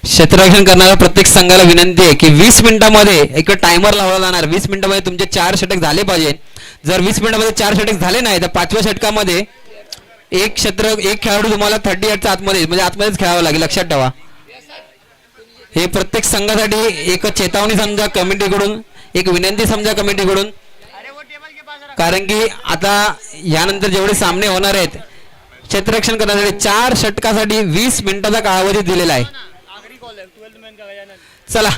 क्षेत्ररक्षण करणाऱ्या प्रत्येक संघाला विनंती आहे की 20 मिनिटांमध्ये एक टायमर लावला जाणार. 20 मिनिटांमध्ये तुमचे 4 षटक झाले पाहिजे. जर 20 मिनिटांमध्ये 4 षटक झाले नाही तर 5व्या षटकामध्ये एक खेळाडू तुम्हाला 38च्या आतमध्ये म्हणजे आतमध्येच खेळावं लागेल. लक्षात ठेवा, हे प्रत्येक संघासाठी एक चेतावणी समजा कमिटीकडून, एक विनंती समजा कमिटीकडून. कारण की आता यानंतर जेवढे सामने होणार आहेत क्षेत्ररक्षण करण्यासाठी 4 षटकासाठी 20 मिनिटाचा कालावधी दिलेला आहे. चला,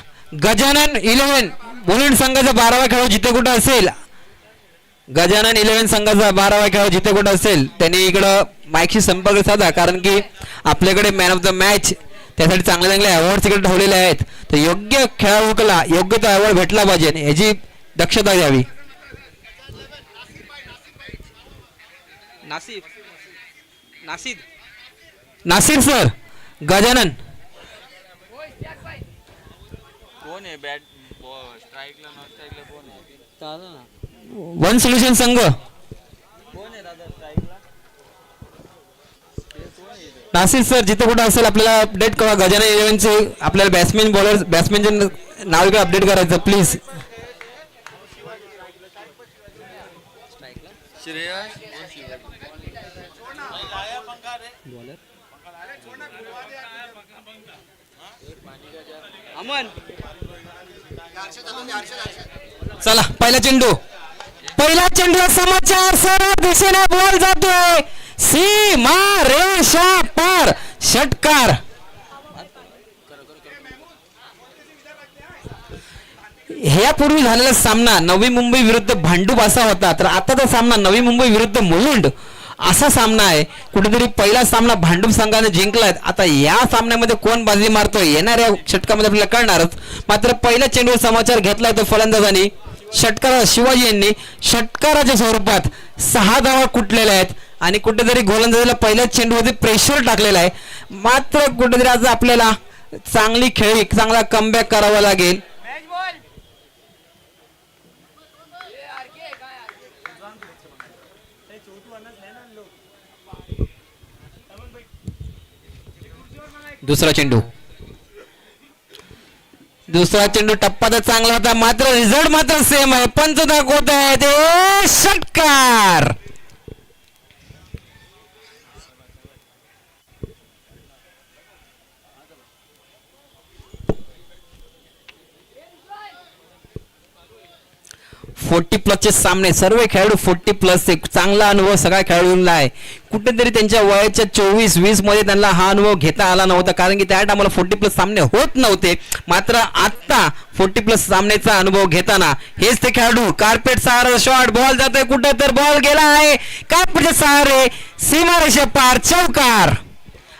गजानन 11 मुलुंड संघाचा 12वा खेळाडू जिथे कुठं असेल, गजानन 11 संघाचा 12वा खेळाडू जिथे कुठं असेल त्यांनी इकडं माईकशी संपर्क साधा. कारण की आपल्याकडे मॅन ऑफ द मॅच त्यासाठी चांगले चांगले अवॉर्ड्स इकडे ठेवलेले आहेत. तर योग्य खेळाडूला योग्य तो अवॉर्ड भेटला पाहिजे याची दक्षता घ्यावी. नासिर सर, गजानन कोण आहे बॅट स्ट्राईकला नॉट स्ट्राईकला कोण आहे? चालेल ना. वन सोल्युशन संघ कोण आहे दादा स्ट्राईकला? नासिर सर जिथे कुठे असेल आपल्याला अपडेट करा. गजानन 11 चे आपल्याला बॅट्समॅन बॉलर बॅट्समॅनचे नाव इकडे अपडेट करायचं प्लीज. श्रेयस अमन. चला, पहिला चेंडू समाचार सरळ दिशेने बॉल जातोय सीमा रेषा पार, षटकार. ह्यापूर्वी झालेला सामना नवी मुंबई विरुद्ध भांडूप असा होता. तर आताचा सामना नवी मुंबई विरुद्ध मुलुंड असा सामना आहे. कुठेतरी पहिला सामना भांडूप संघाने जिंकलाय. आता या सामन्यामध्ये कोण बाजी मारतोय येणाऱ्या षटकामध्ये आपल्याला कळणारच. मात्र पहिल्या चेंडूवर समाचार घेतलाय तो फलंदाजांनी षटकार शिवाजी यांनी षटकाराच्या स्वरूपात 6 धावा कुटलेल्या आहेत आणि कुठेतरी गोलंदाजीला पहिल्याच चेंडूमध्ये प्रेशर टाकलेला आहे. मात्र कुठेतरी आज आपल्याला चांगली खेळी चांगला कमबॅक करावा लागेल. दुसरा चेंडू टप्पा तर चांगला होता मात्र रिझल्ट मात्र सेम आहे. पंच दाखवत आहे ते षटकार. +40 सामने, सर्व खेळाडू 40+ एक चांगला अनुभव सगळ्या खेळाडूंना आहे. कुठेतरी त्यांच्या वयाच्या 24-20 मध्ये त्यांना हा अनुभव घेता आला नव्हता कारण की त्या टायमाला 40+ सामने होत नव्हते. मात्र आता 40+ सामनेचा अनुभव घेताना हेच ते खेळाडू कार्पेट सहारा शॉट बॉल जातोय कुठे तर बॉल गेला आहे कार्पेटच्या सहारे सीमारेषा पार, चौकार.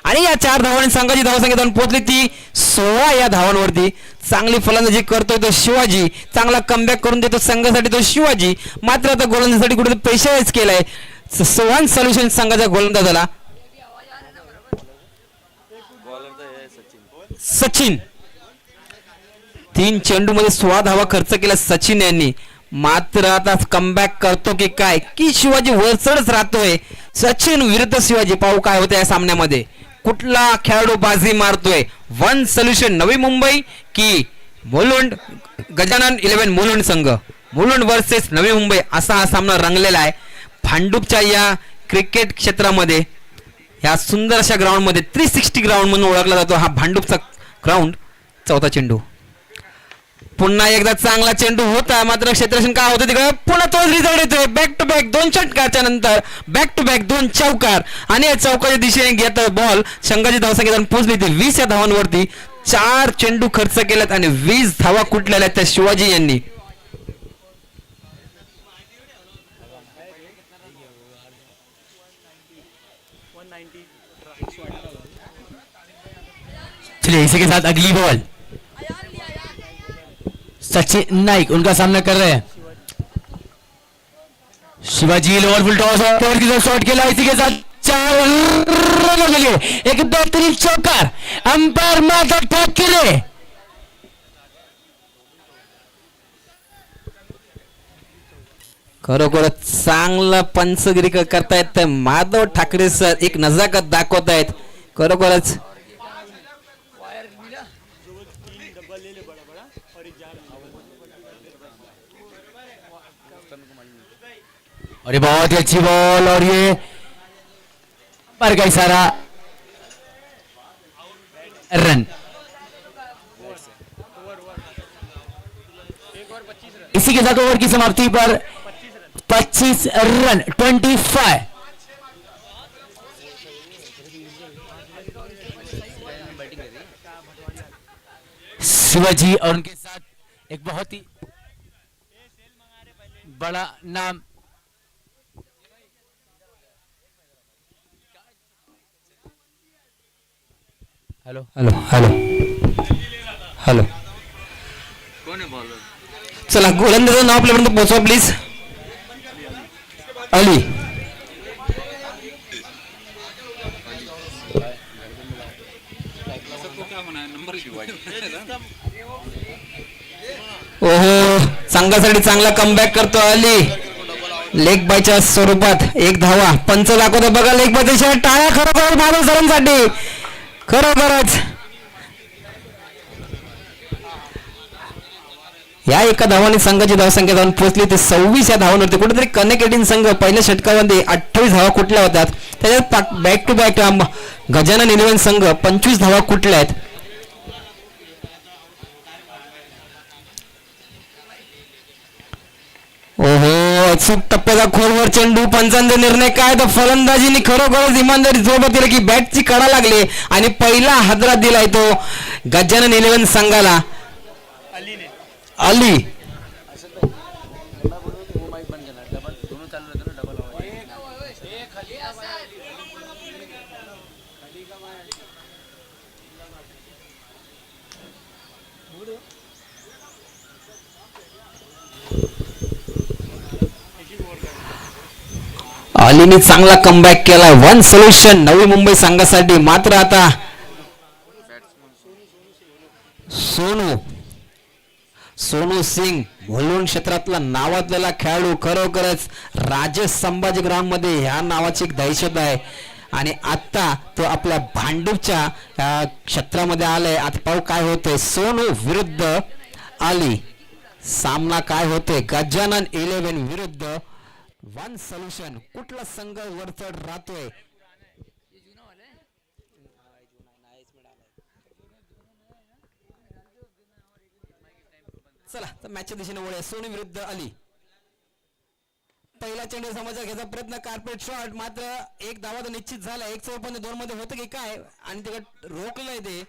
आणि या 4 धावांनी संघाची धावसंख्या जाऊन पोहोचली ती 16 या धावांवरती. चांगली फलंदाजी करतोय तो शिवाजी, चांगला कमबॅक करून देतो संघासाठी तो शिवाजी. मात्र आता गोलंदाजीसाठी कुठे प्रेशराईज केलाय वन सोल्युशन संघाच्या गोलंदाजाला सचिन. 3 चेंडूमध्ये 16 धावा खर्च केला सचिन यांनी. मात्र आता कमबॅक करतो की काय की शिवाजी वरचढच राहतोय. सचिन विरुद्ध शिवाजी, पाहू काय होतं या सामन्यामध्ये. कुठला खेळाडू बाजी मारतोय. वन सोल्युशन नवी मुंबई की मुलुंड गजानन 11 मुलुंड संघ, मुलुंड वर्सेस नवी मुंबई असा हा सामना रंगलेला आहे. भांडूपच्या या क्रिकेट क्षेत्रामध्ये या सुंदर अशा ग्राउंडमध्ये 360 ग्राउंड म्हणून ओळखला जातो हा भांडूपचा ग्राउंड. चौथा चेंडू पुन्हा एकदा चांगला चेंडू होता मात्र क्षेत्ररक्षण काय होतं तिकडे पुन्हा तोच रिझल्ट येतोय. बॅक टू बॅक 2 षटकाच्या नंतर बॅक टू बॅक 2 चौकार आणि या चौकाच्या दिशेने घेत बॉल संघाची धावसंख्या जाऊन पोहोचली ती 20 या धावांवरती. 4 चेंडू खर्च केलेत आणि 20 धावा कुठलेल्या आहेत त्या शिवाजी यांनी. चलिए इसी के साथ अगली बॉल सचिन नाइक उनका सामना कर रहे हैं. शिवाजी लोअर फुल टॉस और की शॉट खेला. इसी के साथ 4 रनों के लिए एक बेहतरीन चौकार. अंपायर माधव ठाकरे खरोखरच चांगलं पंचगिरी करतायत माधव ठाकरे सर, एक नजाकत दाखवतायत खरोखरच. और ये बहुत ही अच्छी बॉल और ये पर गई सारा रन. इसी के साथ ओवर की समाप्ति पर 25 रन 25. शिवाजी और उनके साथ एक बहुत ही बड़ा नाम हेलो हॅलो हॅलो हॅलो. कोण आहे बॉलर? चला गोलंदाजाचं नाव आपल्यापर्यंत पोहोचवा प्लीज. अली. ओहो, संघासाठी चांगला कमबॅक करतो अली. लेग बायच्या स्वरूपात एक धावा. पंच दाखवतो बघा लेग बायच्या टाळ्या खरोखर माधव सरांसाठी खरोखरच. या एका धावाने संघाची धावसंख्या जाऊन पोहोचली ते 26 या धावांवरती. कुठेतरी कनेक्टेड संघ पहिल्या षटकामध्ये 28 धावा कुठल्या होत्यात, त्याच्यात back to back Gajanan eleven संघ 25 धावा कुठल्या आहेत. ओहो, अचूक टप्प्याचा खोलवर चेंडू. पंचांचा निर्णय काय, तर फलंदाजीने खरोखरच इमानदारी सोबत दिली की बॅटची कडा लागली आणि पहिला हादरा दिलाय तो गजानन इलेव्हन संघाला. अली. अलीने चांगला कमबॅक केला. वन सोल्युशन नवी मुंबई संघासाठी. मात्र आता सोनू सिंग भोलवण क्षेत्रातला नावाजलेला खेळाडू. खरोखरच राजेश संभाजी ग्राउंड मध्ये ह्या नावाची एक दहशत आहे आणि आता तो आपल्या भांडूपच्या क्षेत्रामध्ये आलाय. आता पाहू काय होतंय. सोनू विरुद्ध अली. सामना काय होतोय. गजानन 11 विरुद्ध वन सोल्युशन. कुठला संघ वरचढ राहतोय. चला तर मॅचच्या दिशेने वळूया. सोनू विरुद्ध अली. पहिला चेंडू समाचार घ्यायचा प्रयत्न. Carpet shot. मात्र एक धावा तर निश्चित झाला. 154 मध्ये होतं की काय आणि तिकडे रोखलंय ते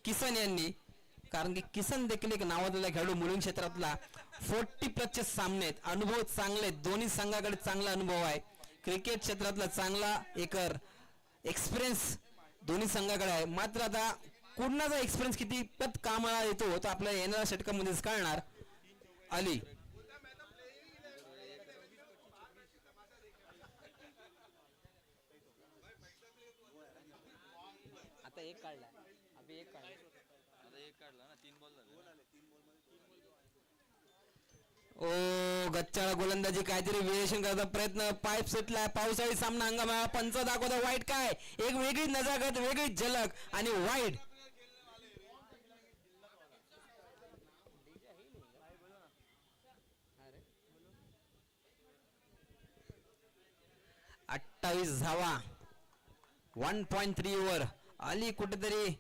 किसन यांनी. कारण की किसन देखील एक नावाजलेला खेळाडू. मुलीं क्षेत्रातला 40+ सामने आहेत. अनुभव चांगले. दोन्ही संघाकडे चांगला अनुभव आहे. क्रिकेट क्षेत्रातला चांगला एक एक्सपिरियन्स दोन्ही संघाकडे आहे. मात्र आता कुणाचा एक्सपिरियन्स किती पत कामाला येतो तो आपल्या येणाऱ्या षटकामध्येच कळणार. अली. आता एक काढला. ओ गच्चाळा गोलंदाजी काहीतरी वेरिएशन करता प्रयत्न. पाईप सुटलाय. पावसाळी सामना हंगामा. पंच दाखवता वाईट काय. एक वेगळी नजाकत, वेगळी झलक आणि वाईट. अठ्ठावीस धावा 1.3 ओव्हर. अली कुठेतरी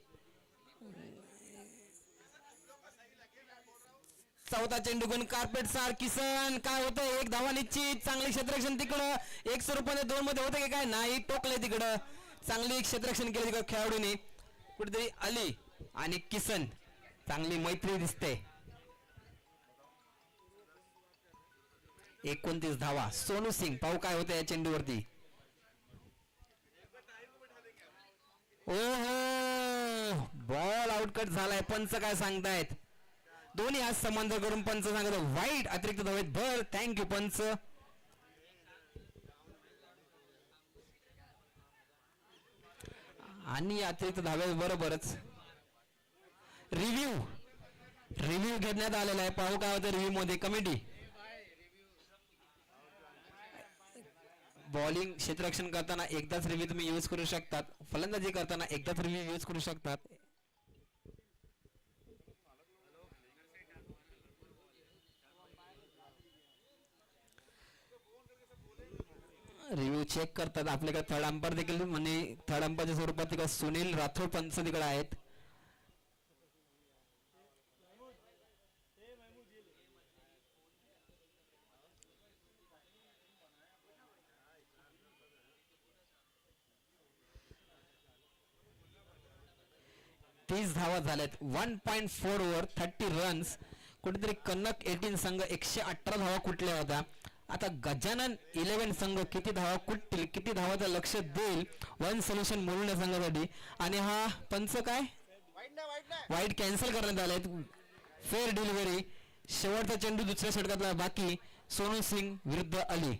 चौथा चेंडू गुण. कार्पेट सार. किसन काय होतंय. एक धावा निश्चित. चांगली क्षेत्ररक्षण तिकडं. 100 मध्ये होतं की काय. नाही टोकलंय तिकडं. चांगली क्षेत्ररक्षण केलं तिकडं खेळाडूने. कुठेतरी अली आणि किसन चांगली मैत्री दिसते. 29 धावा. सोनू सिंग. पाहू काय होतं या चेंडूवरती. ओहो, बॉल आउटकट झालाय. पंच काय सांगतायत. दोन्ही आज समांतर करून पंच सांगतो वाईट. अतिरिक्त धावेत भर. थँक्यू पंच. आणि अतिरिक्त धावे बरोबरच रिव्ह्यू घेण्यात आलेला आहे. पाहू काय होतं रिव्ह्यू मध्ये. कमिटी बॉलिंग क्षेत्ररक्षण करताना एकदाच रिव्ह्यू तुम्ही यूज करू शकतात, फलंदाजी करताना एकदाच रिव्ह्यू यूज करू शकतात. रिव्ह्यू चेक करतात. आपल्याकडे थर्ड अंपायर देखील म्हणजे थर्ड अंपायरच्या स्वरूपात तिकडे सुनील राठोड पंच तिकडे आहेत. तीस धावा झाल्यात. 1.4 ओव्हर 30 रन्स. कुठेतरी कन्नक 18 संघ 118 धावा कुठल्या होत्या. आता गजानन 11 संघ किती धावा कुठतील, किती धावाचं लक्ष देईल वन सोल्युशन मुलुंड संघासाठी. आणि हा पंच काय वाईट कॅन्सल करण्यात आलाय. Fair delivery. शेवटचा चेंडू दुसऱ्या षटकातला बाकी. सोनू सिंग विरुद्ध अली.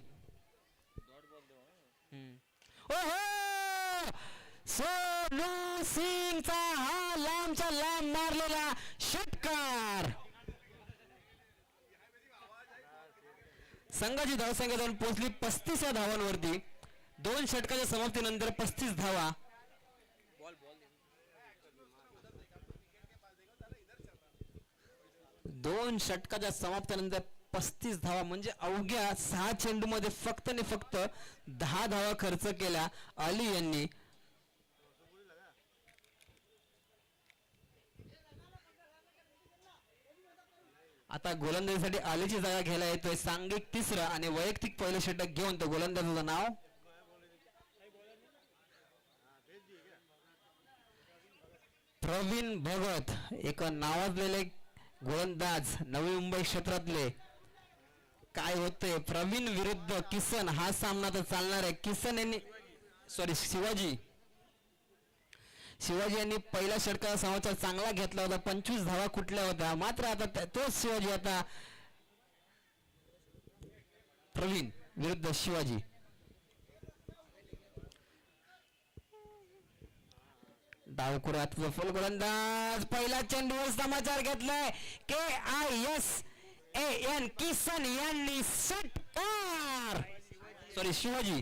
ओहो, सोनू सिंगचा हा लांबचा लांब मारलेला षटकार. संघाची धावसंख्या जाऊन पोहोचली 35 या धावांवरती. 2 षटकाच्या समाप्तीनंतर 35 धावा. दोन षटकाच्या समाप्तीनंतर 35 धावा म्हणजे अवघ्या 6 चेंडू मध्ये फक्त आणि फक्त 10 धावा खर्च केल्या अली यांनी. आता गोलंदाजीसाठी अलीची जागा घ्यायला येतोय सांघिक तिसरं आणि वैयक्तिक पहिलं षटक घेऊन तो गोलंदाजाचं नाव प्रवीण भगत. एक नावाजलेले गोलंदाज नवी मुंबई क्षेत्रातले. काय होतंय प्रवीण विरुद्ध किसन हा सामना तर चालणार आहे. किसन यांनी शिवाजी यांनी पहिल्या षटकाचा समाचार चांगला घेतला होता. 25 धावा कुठल्या होत्या. मात्र आता तोच शिवाजी आता प्रवीण विरुद्ध शिवाजी. डावखुरात सफल गोलंदाज. पहिला चेंडूवर समाचार घेतलाय KISAN किसन यांनी षटकार. शिवाजी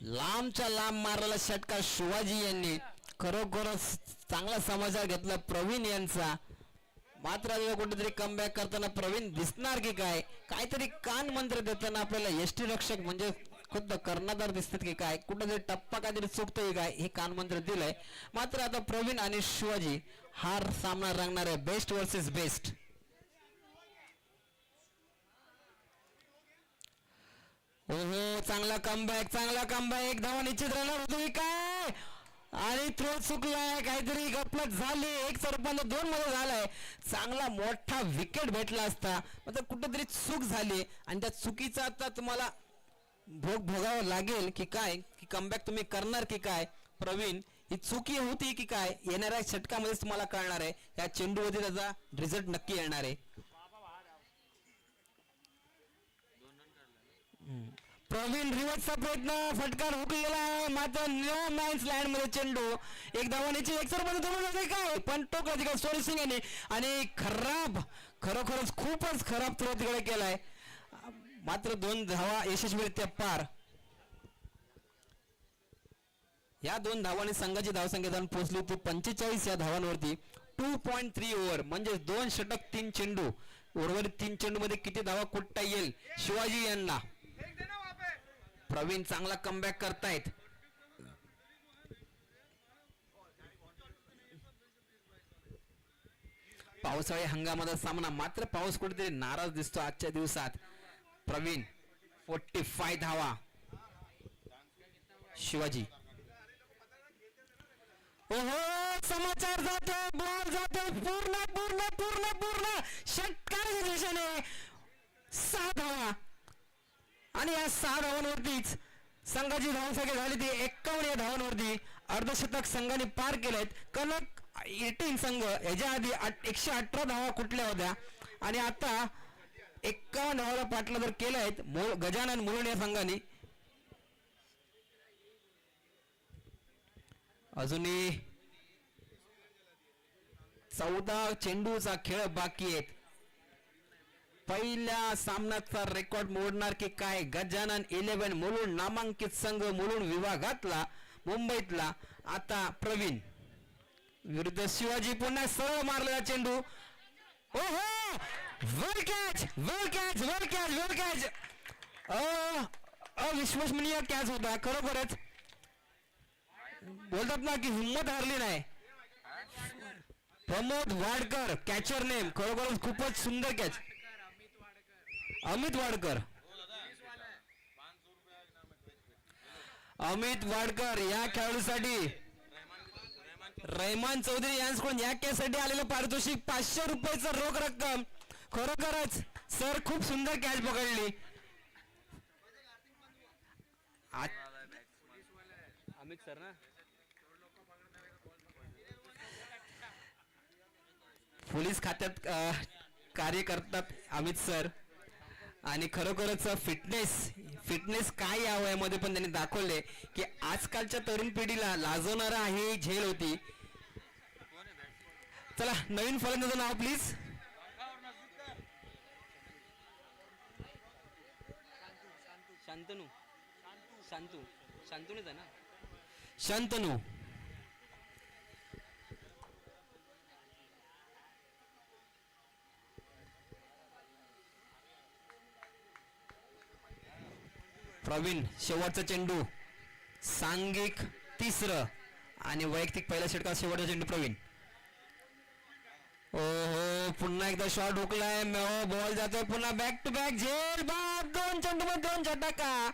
लांबच्या लांब मारलेला षटकार शिवाजी यांनी. खरोखरच चांगला समाचार घेतला प्रवीण यांचा. मात्र कुठेतरी कमबॅक करताना प्रवीण दिसणार की काय, काहीतरी कान मंत्र देताना आपल्याला यष्टी रक्षक म्हणजे खुद्द कर्णधार दिसतात की काय, कुठेतरी टप्पा काहीतरी चुकतोय काय हे कान मंत्र दिलंय. मात्र आता प्रवीण आणि शिवाजी हा सामना रंगणार आहे बेस्ट वर्सेस बेस्ट. ओहो, चांगला कमबॅक. एक धावा निश्चित राहणार होती काय आणि थ्रो चुकलाय. काहीतरी गपलत झाली. 1-2 मध्ये झालाय. चांगला मोठा विकेट भेटला असता मात्र कुठेतरी चूक झाली आणि त्या चुकीचा आता तुम्हाला भोग भोगावं लागेल की काय, की कमबॅक तुम्ही करणार की काय. प्रवीण ही चुकी होती की काय येणाऱ्या षटकामध्येच तुम्हाला कळणार आहे. या चेंडूमध्ये त्याचा रिझल्ट नक्की येणार आहे. प्रवीण रिव्हर्सचा प्रयत्न. फटकार हुकलेला आहे मात्र नो मॅन्स लँड मध्ये चेंडू. एक धावानीची 100 मध्ये दोन जाते काय पण टोकला तिकडे सोनू सिंग यांनी आणि खरोखरच खूपच खराब थ्रो तिकडे केलाय. मात्र 2 धावा यशस्वीरित्या पार. या 2 धावांनी संघाची धावसंख्या जाऊन पोहोचली होती 45 या धावांवरती. 2.3 ओव्हर म्हणजे 2 षटक 3 चेंडू. उर्वरित 3 चेंडू मध्ये किती धावा कुठता येईल शिवाजी यांना. प्रवीण चांगला कमबॅक करतायत. पावसाळी हंगामाचा सामना मात्र पाऊस कुठेतरी नाराज दिसतो आजच्या दिवसात. प्रवीण 45 धावा. शिवाजी ओहो, समाचार जातो, बॉल जातो पूर्ण पूर्ण पूर्ण पूर्ण षटकाराच्या दिशेने. 6 धावा आणि या 6 धावांवरतीच संघाची धावसंख्या झाली ती 51 या धावांवरती. अर्धशतक संघाने पार केलेत. कनक 18 संघ याच्या आधी 118 धावा कुठल्या होत्या आणि आता 51 धावाला पाठलादर केलायत गजानन मुलुंड या संघाने. अजूनही 14 चेंडूचा खेळ बाकी आहेत. पहिल्या सामन्याचा रेकॉर्ड मोडणार की काय? गजानन 11 मुलुंड नामांकित संघ मुलुंड विभागातला मुंबईतला. आता प्रवीण विरुद्ध शिवाजी. पुन्हा सरळ मारलेला चेंडू. ओहो, वेल कॅच, वेल कॅच, वेल कॅच, वेल कॅच. अविश्वसनीय कॅच होता खरोखरच. बोलतात ना की हिंमत हारली नाही. Pramod Wadkar catcher name. खरोखरच खूपच सुंदर कॅच. अमित वाडकर. अमित वाडकर या खेळाडूसाठी रहमान चौधरी यांच्याकडून या कॅचसाठी आलेलं पारितोषिक 500 रुपयाचं रोख रक्कम. खरोखरच सर खूप सुंदर कॅच पकडली. अमित सर ना. पोलीस खात्यात कार्य करतात अमित सर. आणि खरोखरच फिटनेस काय या वयामध्ये पण त्यांनी दाखवले की आजकालच्या तरुण पिढीला लाजवणारा ही झेल होती. चला नवीन फलंदाजाचं नाव प्लीज. शांतनू. शांतूनच आहे ना. शांतनू. प्रवीण शेवटचा चेंडू. सांघिक तिसरं आणि वैयक्तिक पहिला षटकार. शेवटचा चेंडू प्रवीण. ओहो, पुन्हा एकदा शॉट हुकलाय. बॉल जातोय पुन्हा बॅक टू बॅक झेल. बाद. 2 चेंडू मध्ये 2 षटका.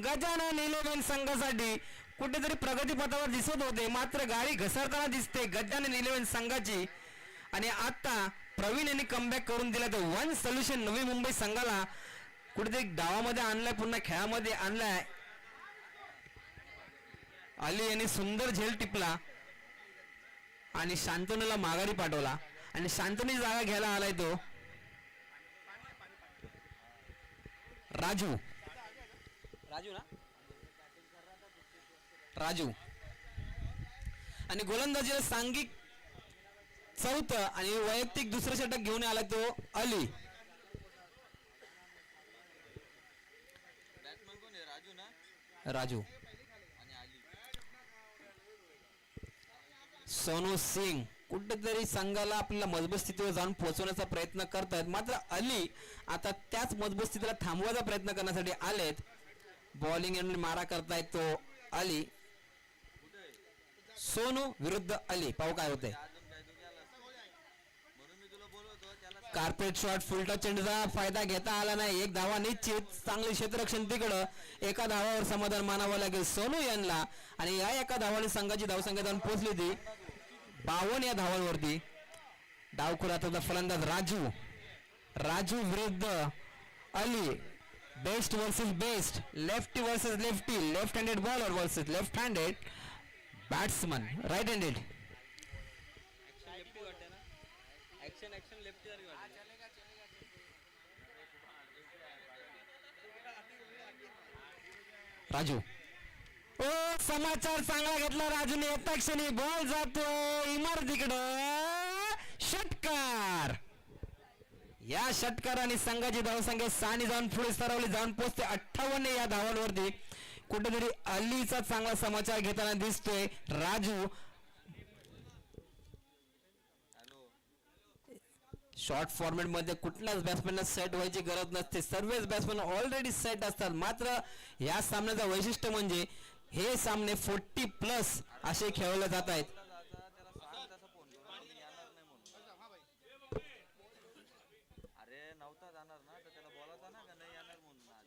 गजानन 11 संघासाठी कुठेतरी प्रगतीपथावर दिसत होते, मात्र गाडी घसरताना दिसते गजानन 11 संघाची. आणि आता प्रवीण यांनी कमबॅक करून दिला. तर 1 सोल्युशन नवी मुंबई संघाला कुठेतरी डावामध्ये आणलाय, पुन्हा खेळामध्ये आणलाय. अली यांनी सुंदर झेल टिपला आणि शांतनूला माघारी पाठवला. आणि शांतनू जागा घ्यायला आलाय तो राजू ना. राजू. आणि गोलंदाजीला सांघिक चौथं आणि वैयक्तिक दुसरं षटक घेऊन आला तो अली. बॅट्समन कोण आहे? राजू ना. राजू. आणि आली. सोनू सिंग कुठेतरी संघाला आपल्याला मजबूत स्थितीवर जाऊन पोहोचवण्याचा प्रयत्न करतायत, मात्र अली आता त्याच मजबूत स्थितीला थांबवायचा प्रयत्न करण्यासाठी आलेत. बॉलिंग आणि मारा करतायत तो अली. सोनू विरुद्ध अली. पाहू काय होतंय. म्हणून मी तुला बोलवतो त्याला. Carpet shot. फुलटा चेंडूचा फायदा घेता आला नाही. 1 धावा निश्चित. चांगले क्षेत्ररक्षण तिकडं. एका धावावर समाधान मानावं लागेल सोनू यांना. आणि या एका धावाने संघाची धावसंख्या जाऊन पोहोचली ती 52 या धावांवरती. डावखुराचा फलंदाज राजू विरुद्ध Ali. Best versus best. Lefty versus lefty. Left handed bowler versus left handed batsman. Right handed. Action left Raju. ओ समाचार चांगला घेतला राजूने. येता क्षणी बॉल जातो इमारतीकडं. षटकार. या षटकाराने संघाची धावसंख्या 6 जाऊन पुढे सरवली, जाऊन पोहोचते 58 या धावांवरती. कुठेतरी अलीचा चांगला समाचार घेताना दिसतोय राजू. शॉर्ट फॉर्मॅट मध्ये कुठल्याच बॅट्समॅनला सेट व्हायची गरज नसते. सर्वच बॅट्समॅन ऑलरेडी सेट असतात. मात्र या सामन्याचं वैशिष्ट्य म्हणजे हे सामने 40+ असे खेळवले जात आहेत. अरे नव्हता जाणार ना, तर त्याला बोलायचा ना का नाही येणार म्हणून आज.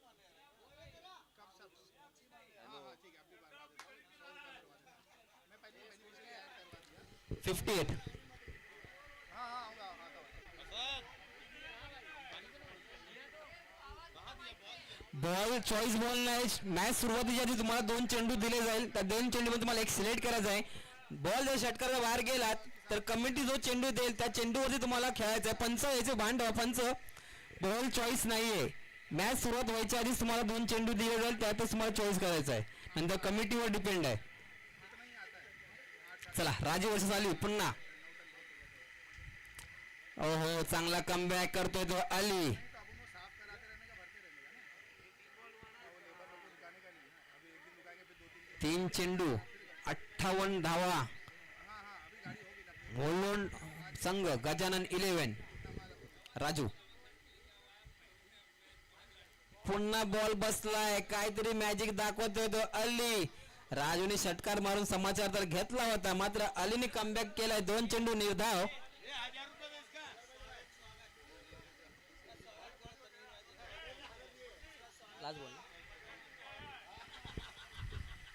58. बॉल चॉईस बॉल नाही. मॅच सुरुवातीच्या आधी तुम्हाला 2 चेंडू दिले जाईल. त्या 2 चेंडूमध्ये तुम्हाला एक सिलेक्ट करायचा आहे. बॉल जर षटकाराच्या बाहेर गेलात तर कमिटी जो चेंडू देईल त्या चेंडूवरती तुम्हाला खेळायचं आहे. पंच याचे भांड. पंच बॉल चॉईस नाहीये. मॅच सुरुवात व्हायच्या आधीच तुम्हाला 2 चेंडू दिले जाईल, त्यातच तुम्हाला चॉईस करायचं आहे. नंतर कमिटीवर डिपेंड आहे. चला राजू वर्ष झाली पुन्हा. ओहो चांगला कमबॅक करतोय तो अली. 3 चेंडू 58 धावा. मोलोन संघ गजानन 11. राजू पुन्हा बॉल बसलाय, काहीतरी मॅजिक दाखवतोय तो अली. राजूने षटकार मारून समाचार तर घेतला होता, मात्र अलीने कमबॅक केलाय. 2 चेंडू निर्धाव.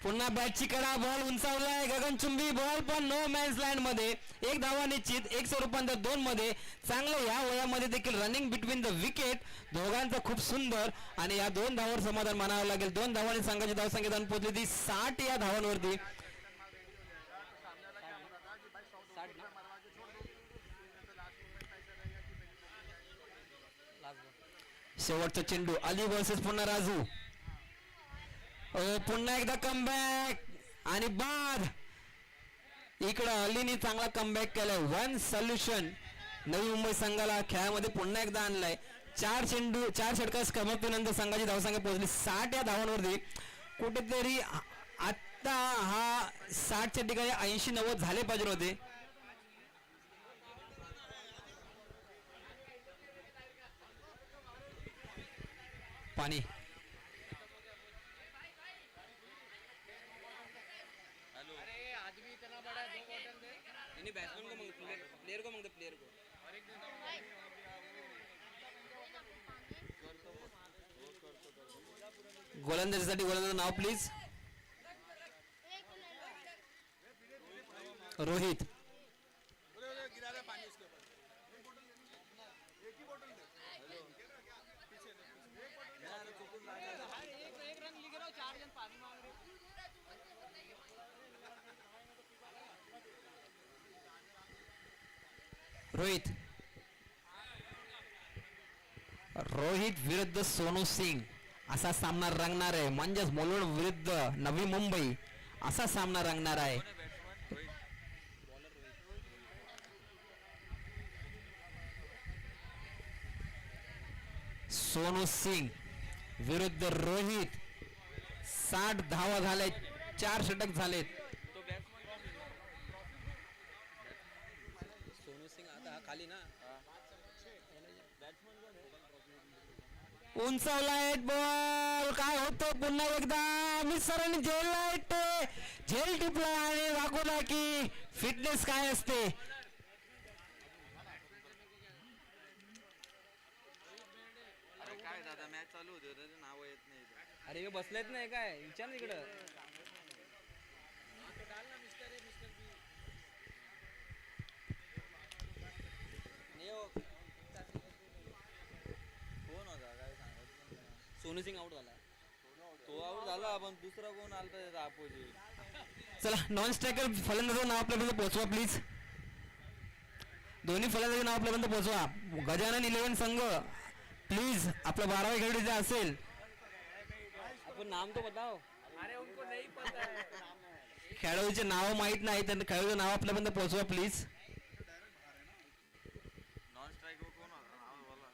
पुन्हा बॅटची कडा, बॉल उंचावलाय, गगनचुंबी बॉल, पण नो मॅन्स लँड मध्ये. 1 धावा निश्चित. 1 स्वरूपांतर 2 मध्ये. चांगलं या वयामध्ये देखील रनिंग बिटवीन द विकेट दोघांचं खूप सुंदर. आणि या 2 धावांवर समाधान मानावं लागेल. 2 धावांनी संघाची धावसंख्या जाऊन पोहोचली ती 60 या धावांवरती. शेवटचा चेंडू अली वर्सेस पुन्हा राजू. पुन्हा एकदा कमबॅक आणि बाद. इकडं अलीने चांगला कमबॅक केलाय. 1 सोल्युशन नवी मुंबई संघाला खेळामध्ये पुन्हा एकदा आणलाय. 4 चेंडू 4 षटकार समाप्तीनंतर संघाची धावसंख्या पोहोचली 60 या धावांवरती. कुठेतरी आता हा 60च्या ठिकाणी 80-90 झाले पाहिजे होते. पाणी बैट्समैन को प्लेयर को मांगते प्लेयर को. गोलंदाजीसाठी गोलंदाज नाव प्लीज. रोहित. रोहित. रोहित विरुद्ध सोनू सिंग असा सामना रंगणार आहे. म्हणजेच मोलोड विरुद्ध नवी मुंबई असा सामना रंगणार आहे. सोनू सिंग विरुद्ध रोहित. 60 धावा झालेत. 4 षटक झालेत. सोनू सिंग आता खाली ना उंचावलाय बॉल. काय होतं पुन्हा एकदा मिसरने झेल टिपला आणि दाखवला की फिटनेस काय असते. अरे काय दादा मॅच चालू होते त्याचे नाव येत नाही. अरे हे बसलेत नाही काय विचार ना इकडं. कोण होता काय सांगत. सोनू सिंग आउट झाला. तो आउट झाला पण दुसरा कोण आलता अपोजिट. चला नॉन स्ट्रायकर फलंदाजाचं नाव आपल्यापर्यंत पोहोचवा प्लीज. दोन्ही फलंदाजाचं नाव आपल्यापर्यंत पोहोचवा. गजानन 11 संघ प्लीज आपला 12वा खेळाडू जे असेल आपण नाम तो बताओ. अरे उनको नहीं पता है. खेळाडूचे नाव माहित नाही तर खेळाडूचं नाव आपल्यापर्यंत पोहोचवा प्लीज. नॉन स्ट्रायकर कोण होता नाव बोला.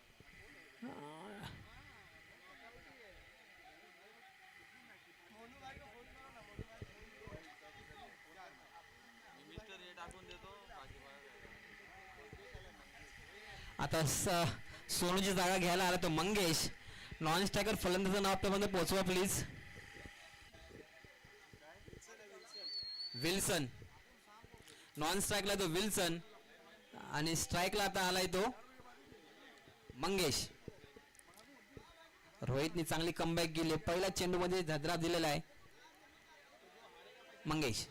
मिस्टर हे टाकून देतो बाकी आता सोनूची जागा घ्यायला आला तो मंगेश. नॉन स्ट्रायकर फलंदाजाचं नाव आपल्यापर्यंत पोहोचवा प्लीज. विल्सन. नॉन स्ट्राईकला तो विल्सन आणि स्ट्राईकला आता आलाय तो मंगेश. रोहितने चांगली कमबॅक केली. पहिल्या चेंडू मध्ये धदरा दिलेला आहे मंगेश.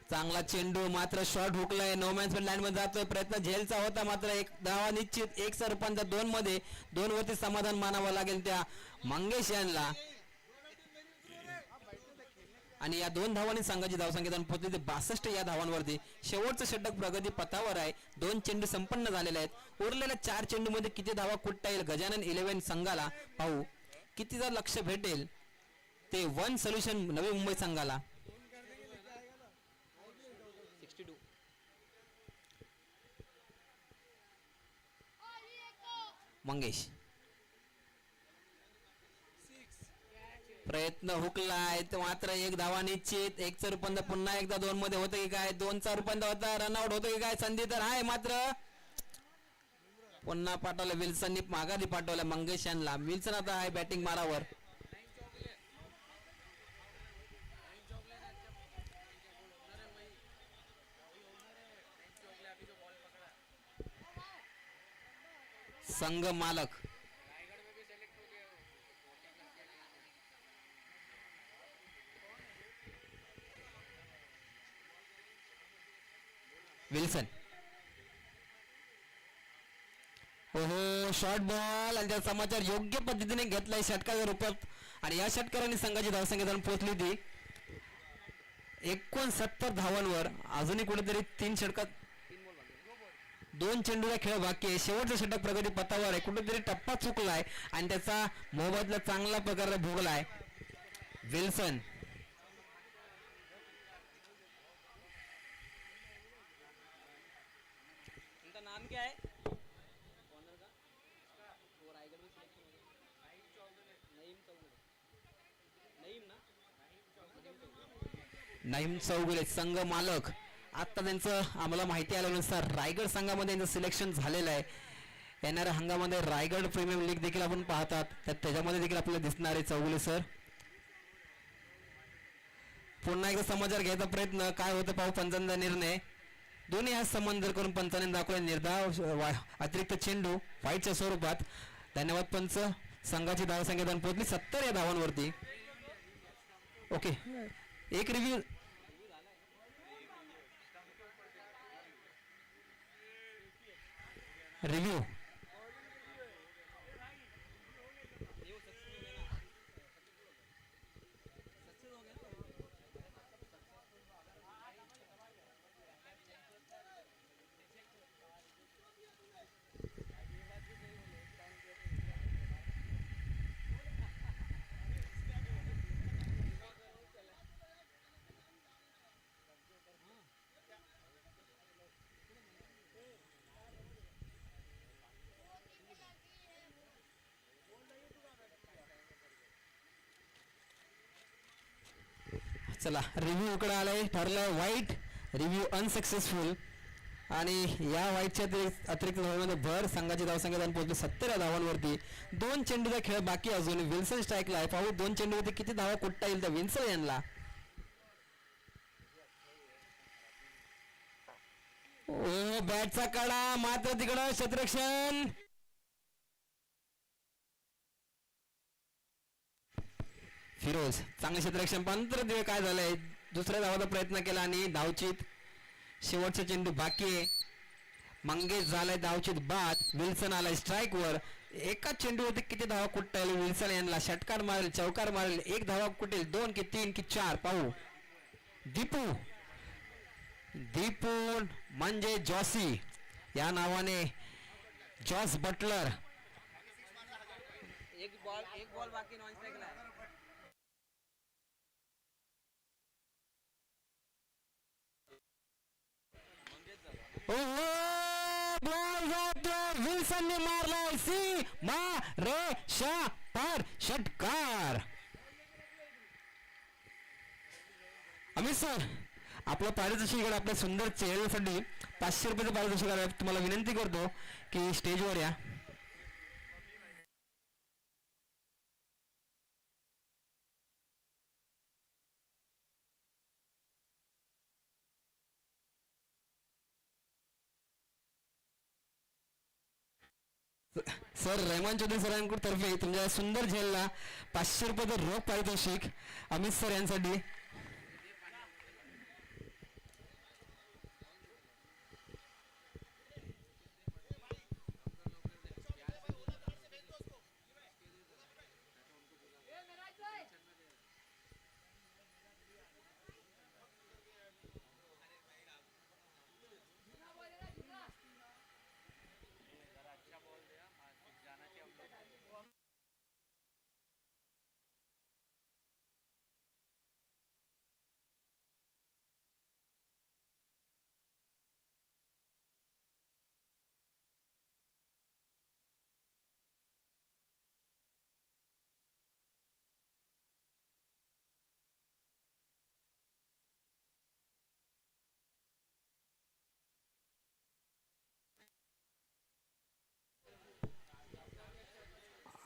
चांगला चेंडू मात्र शॉट हुकलाय. नो मॅन्स लँड मध्ये जातोय. प्रयत्न झेलचा होता मात्र 1 धावा निश्चित. 1 रूपांतर 2 मध्ये. 2 वरती समाधान मानावं लागेल त्या मंगेश यांना. आणि या 2 धावांनी संघाची धावसंख्या पोहोचली ते 62 या धावांवरती. शेवटचं षटक प्रगती पथावर आहे. 2 चेंडू संपन्न झालेले आहेत. उरलेल्या 4 चेंडू मध्ये किती धावा कुठता येईल गजानन 11 संघाला पाहू. कितीचा लक्ष भेटेल ते 1 सोल्युशन नवी मुंबई संघाला. मंगेश प्रयत्न हुकलाय तर मात्र एक धावा निश्चित. एकचं रूपांतर पुन्हा एकदा 2 मध्ये होतं की काय, 2चा रूपांतर होता रनआउट होतं की काय, संधी तर आहे मात्र पुन्हा पाठवलं विल्सननी, माघारी पाठवलं मंगेश यांना. विल्सन आता आहे बॅटिंग मारावर. संघ मालक विल्सन. ओहो शॉर्ट बॉल आणि त्याचा समाचार योग्य पद्धतीने घेतलाय षटकाच्या रूपात आणि या षटकारांनी संघाची धावसंख्या जाऊन पोहोचली होती 69 धावांवर. अजूनही कुठेतरी 3 षटकात 2 चेंडूला खेळ बाकी आहे. शेवटचं षटक प्रगती पथावर आहे. कुठेतरी टप्पा चुकलाय आणि त्याचा मोबदला चांगला प्रकारे भोगलाय विल्सन. नाम क्या है? नईम चौगुले संघ मालक. आता त्यांचं आम्हाला माहिती आल्यानुसार रायगड संघामध्ये त्यांचं सिलेक्शन झालेलं आहे. येणाऱ्या हंगामामध्ये रायगड प्रीमियम लीग देखील आपण पाहतात तर त्याच्यामध्ये देखील आपल्याला दिसणार आहे चौगुले सर. पुन्हा एकदा समाचार घ्यायचा प्रयत्न काय होतं पाहू पंचांचा निर्णय. दोन्ही हा संबंध करून पंचाने दाखवला निर्धाव अतिरिक्त चेंडू फाईटच्या स्वरूपात. धन्यवाद पंच. संघाची धावसंख्या जाऊन पोहोचली 70 या धावांवरती. ओके एक रिव्ह्यू रिव्ह्यू चला रिव्ह्यू इकडे आलाय. ठरलं वाईट रिव्ह्यू अनसक्सेसफुल आणि या वाईटच्या अतिरिक्त धावांमध्ये भर संघाची धावसंख्या जाऊन पोहोचली 70 या धावांवरती. 2 चेंडूचा खेळ बाकी अजून. विल्सन स्ट्राईकला आहे. पाहू 2 चेंडूवरती किती धावा कुठता येईल त्या विल्सन यांना. ओ बॅटचा कडा मात्र तिकडं क्षेत्ररक्षण फिरोज चांगले क्षेत्ररक्षण. पंतर दिवे काय झालंय दुसऱ्या धावाचा प्रयत्न केला आणि धावचित. शेवटचा चेंडू बाकी आहे. मंगेश झालाय धावचित बाद. विल्सन आलाय स्ट्राईक वर. एका चेंडूवरती किती धावा कुठता येईल विल्सन यांना. षटकार मारेल चौकार मारेल. 1 धावा कुठेल 2 की 3 की 4 पाहू. दीपू दीपू म्हणजे जॉसी या नावाने जॉस बटलर. एक बॉल बाकी नॉन स्ट्राइकला आहे. विल्सनने मारलाय सी मा रे शा पार षटकार. अमित सर आपलं पारितोषिक इकडे आपल्या सुंदर चेहऱ्यासाठी 500 रुपयाचं पारितोषिक आहे. तुम्हाला विनंती करतो की स्टेजवर या. सर रहमान चौधरी सरांतर्फे तुमच्या सुंदर झेलला 500 रुपयाचं रोख पारितोषिक अमित सर यांसाठी.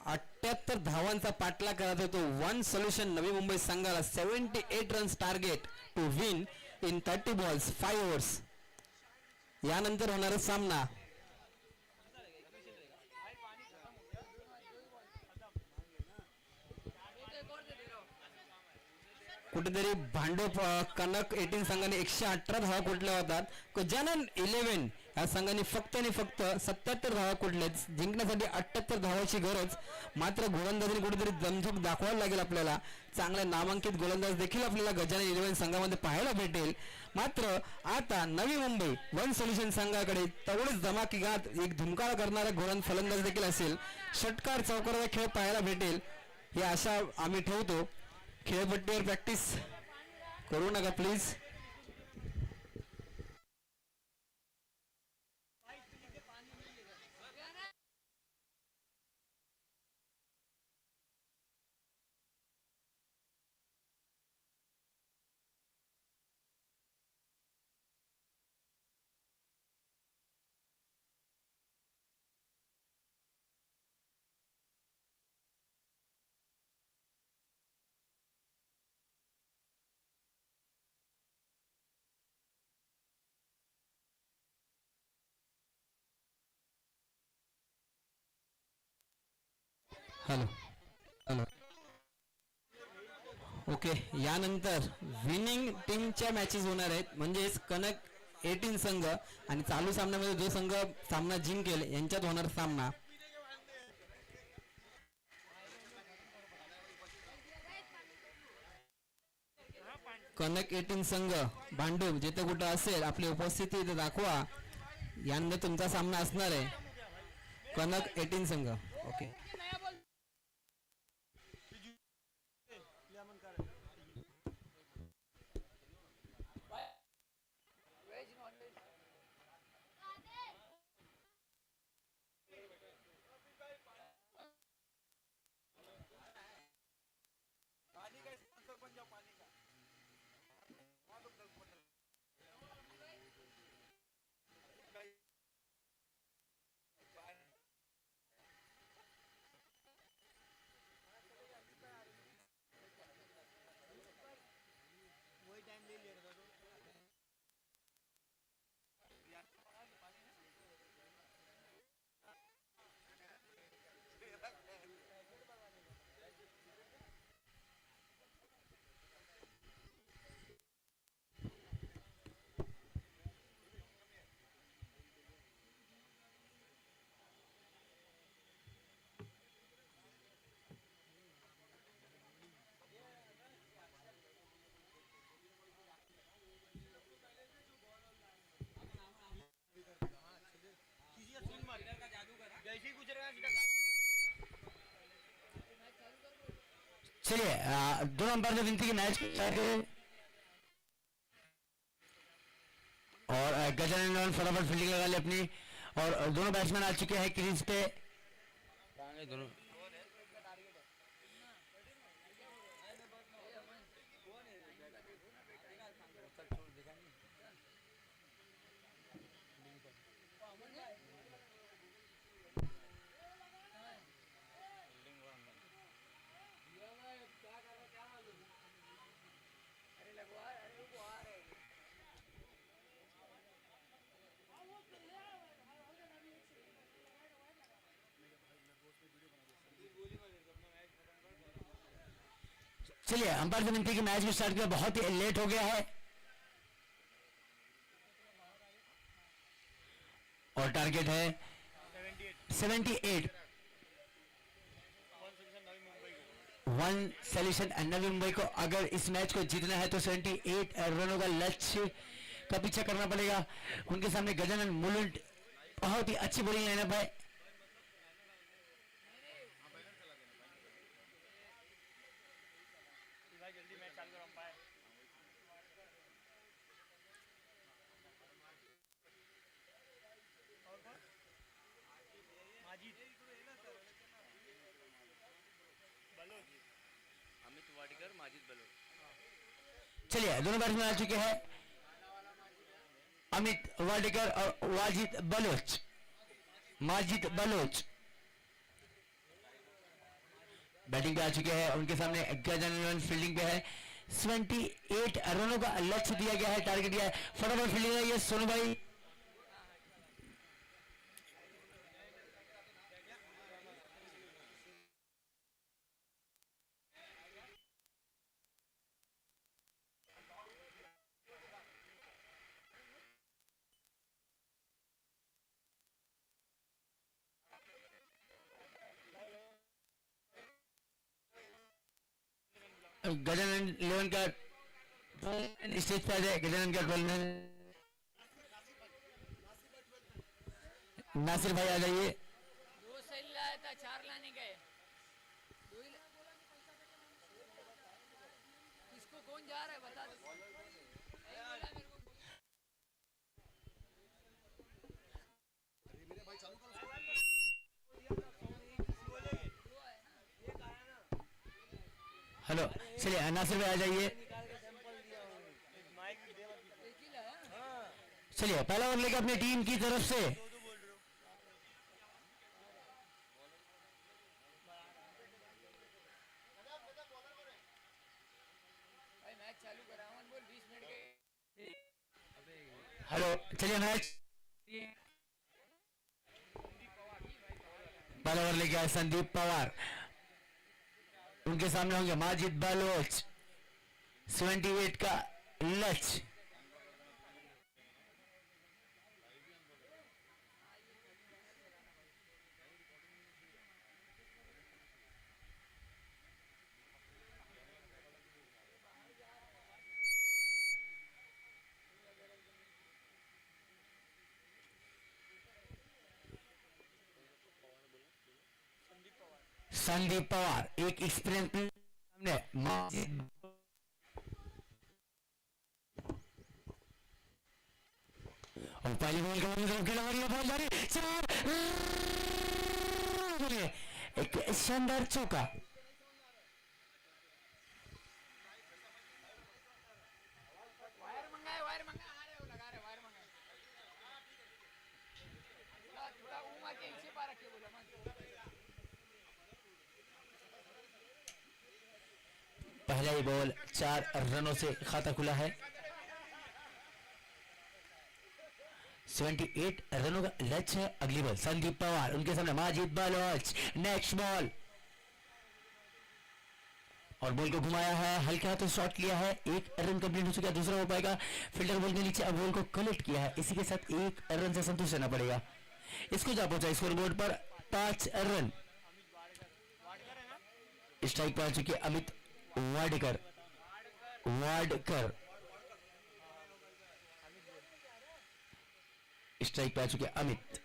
78 धावांचा पाठलाग करत होतो. वन सोल्युशन नवी मुंबई संघाला 78 runs target to win in 30 balls 5 overs. यानंतर होणारा सामना कुठेतरी भांडूप कनक 18 संघाने 118 धावा कुठल्या होतात. गजानन 11 या संघाने फक्त आणि फक्त 77 धावा कुठल्यात. जिंकण्यासाठी 78 धावाची गरज. मात्र गोलंदाजीने कुठेतरी दमछूक दाखवायला लागेल आपल्याला. चांगले नामांकित गोलंदाज देखील आपल्याला गजानन 11 संघामध्ये पाहायला भेटेल. मात्र आता नवी मुंबई वन सोल्युशन संघाकडे तेवढेच धमाकेदार एक धुमकाळ करणारा गोलंदाज फलंदाज देखील असेल. षटकार चौकाराचा खेळ पाहायला भेटेल ही आशा आम्ही ठेवतो. खेळपट्टीवर प्रॅक्टिस करू नका प्लीज. Hello hello okay. यानंतर विनिंग टीमच्या मॅचेस होणार आहेत. म्हणजेच कनक 18 संघ आणि चालू सामन्यामध्ये जो संघ सामना जिंकेल यांच्यात होणार सामना. कनक 18 संघ भांडूप जिथे कुठं असेल आपली उपस्थिती इथे दाखवा. यानंतर तुमचा सामना असणार आहे कनक 18 संघ. ओके चलिए दोनों अंपायर से विनती की मैच और गजानन फटाफट फील्डिंग लगा ले अपनी. और दोनों बैट्समैन आ चुके हैं क्रीज पे. दोनों चलिए अंपायर से विनती की मैच भी स्टार्ट किया. बहुत ही लेट हो गया है और टारगेट है 78. वन सोल्यूशन नवी मुंबई को अगर इस मैच को जीतना है तो 78 रनों का लक्ष्य का पीछा करना पड़ेगा. उनके सामने गजानन मुलुंड बहुत ही अच्छी बॉलिंग लाइनअप है. जल्दी मैच चालू करो अंपायर. माजिद बलोच अमित वाडकर माजिद बलोच. चलिए दोनों बैट्समैन आ चुके हैं अमित वाडेकर और वाजिद बलोच. माजिद बलोच बैटिंग पे आ चुके हैं, उनके सामने गजानन फील्डिंग पे है। 78 रनों का लक्ष्य दिया गया है, टारगेट दिया है। फटाफट फील्डिंग है ये सोनू भाई। गजानन 11 का स्टेज पे आ जाए। गजानन का 12 में नासिर भाई आ जाइए। दो सेल लाया था, चार लाने गए। किसको कौन जा रहा है बता दो। हेलो, चलिए नासिर भाई आ जाइए। चलिए पहला ओवर लेके अपनी टीम की तरफ से। भाई मैच चालू करा, बोल 20 मिनट के। हेलो, चलिए मैच पहला ओवर लेके आए संदीप पवार। उनके सामने होंगे माजिद बलोच। 78 का लक्ष्य। संदीप पवार एक एक्सपीरियंस सामने माजिद। और पहली बॉल का खेला बॉल जा रही है। एक शानदार चौका। वायर मंगाए, वायर मंगाए, आ रहे हो लगा रहे वायर मंगाए। थोड़ा घुमा के इसे पा रखे बोला मत। पहला ही बॉल 4 रनों से खाता खुला है। 78 रनों का लक्ष्य है। अगली बॉल संदीप पवार, उनके सामने माजिद बलोच। नेक्स्ट बॉल और बॉल को घुमाया है, हल्के हाथों शॉट लिया है। 1 रन कंप्लीट हो चुका है, दूसरा हो पाएगा। फील्डर बॉल के नीचे अब बॉल को कलेक्ट किया है। इसी के साथ 1 रन से संतुष्ट रहना पड़ेगा। इसको जा पहुंचा स्कोर बोर्ड पर 5 रन। स्ट्राइक पर आ चुके अमित वाडकर। स्ट्राइक पे आ चुके अमित।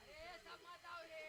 अरे सब मत आओ रे।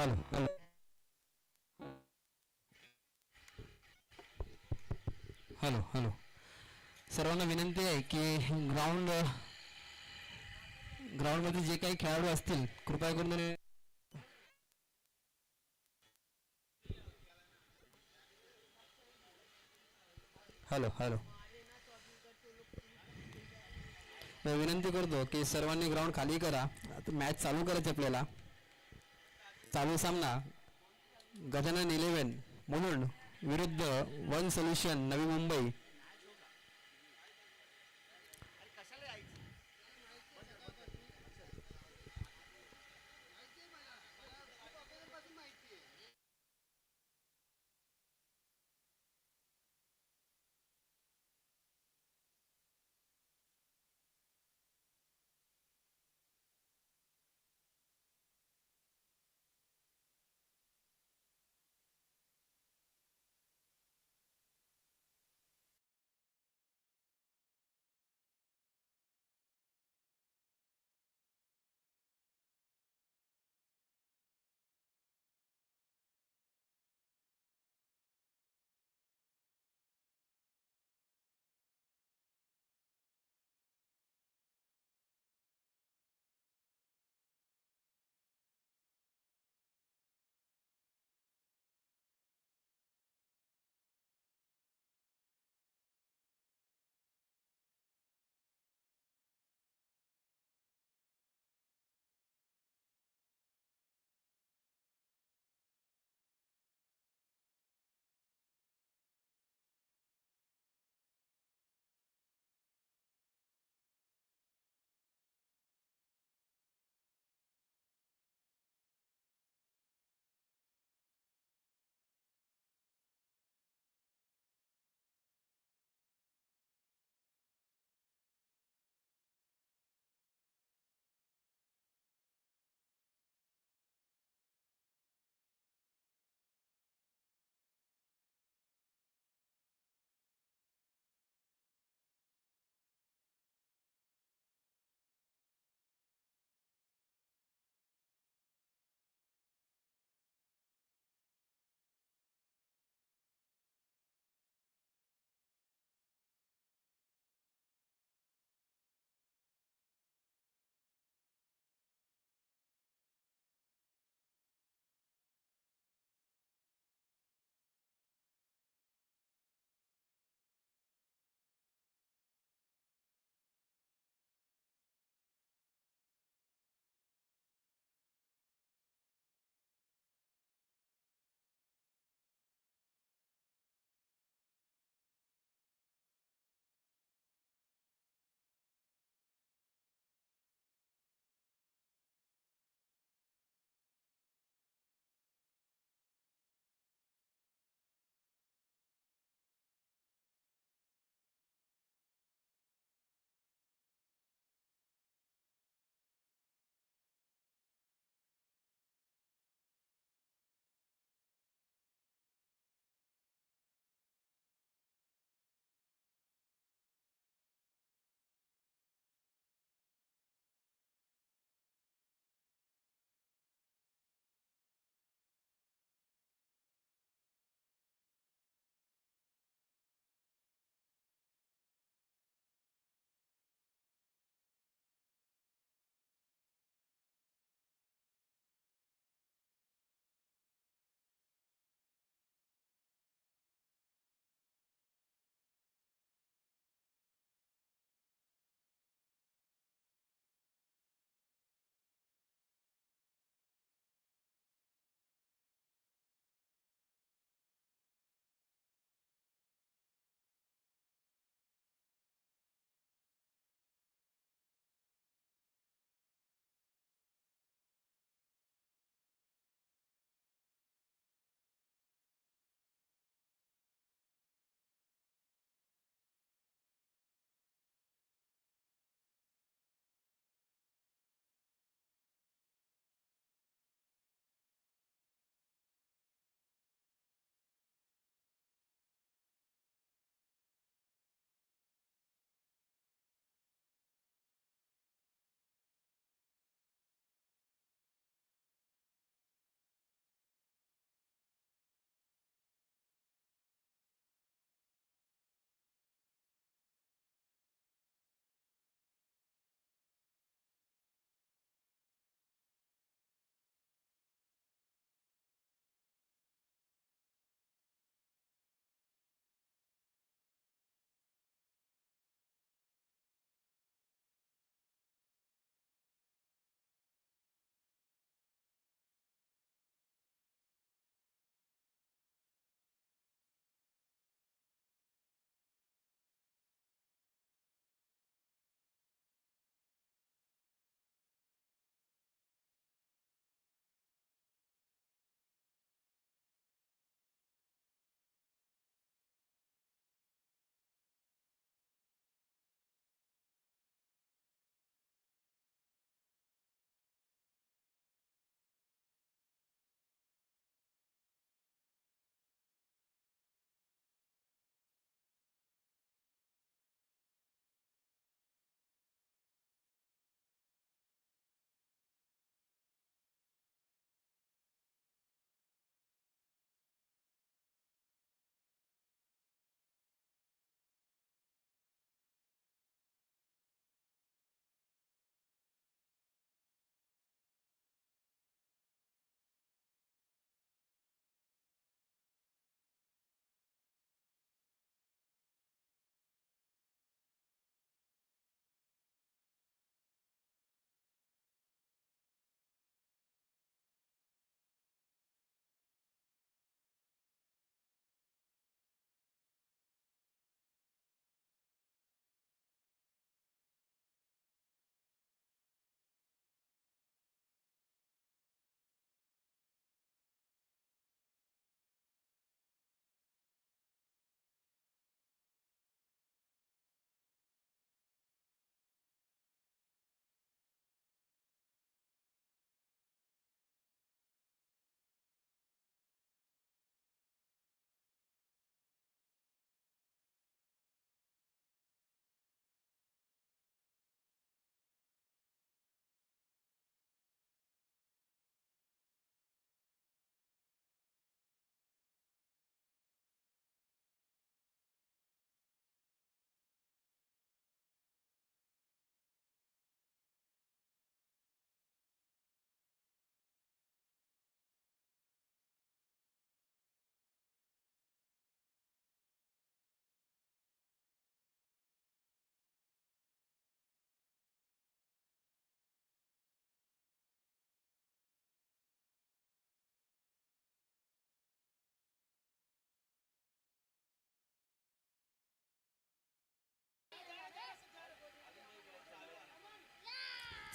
हॅलो हॅलो हॅलो हॅलो सर्वांना विनंती आहे की ग्राउंडमध्ये जे काही खेळाडू असतील कृपया करून हॅलो हॅलो मी विनंती करतो की सर्वांनी ग्राउंड खाली करा. आता मॅच चालू करायची आपल्याला. चालू सामना गजानन 11 मुलुंड विरुद्ध वन सोल्युशन नवी मुंबई.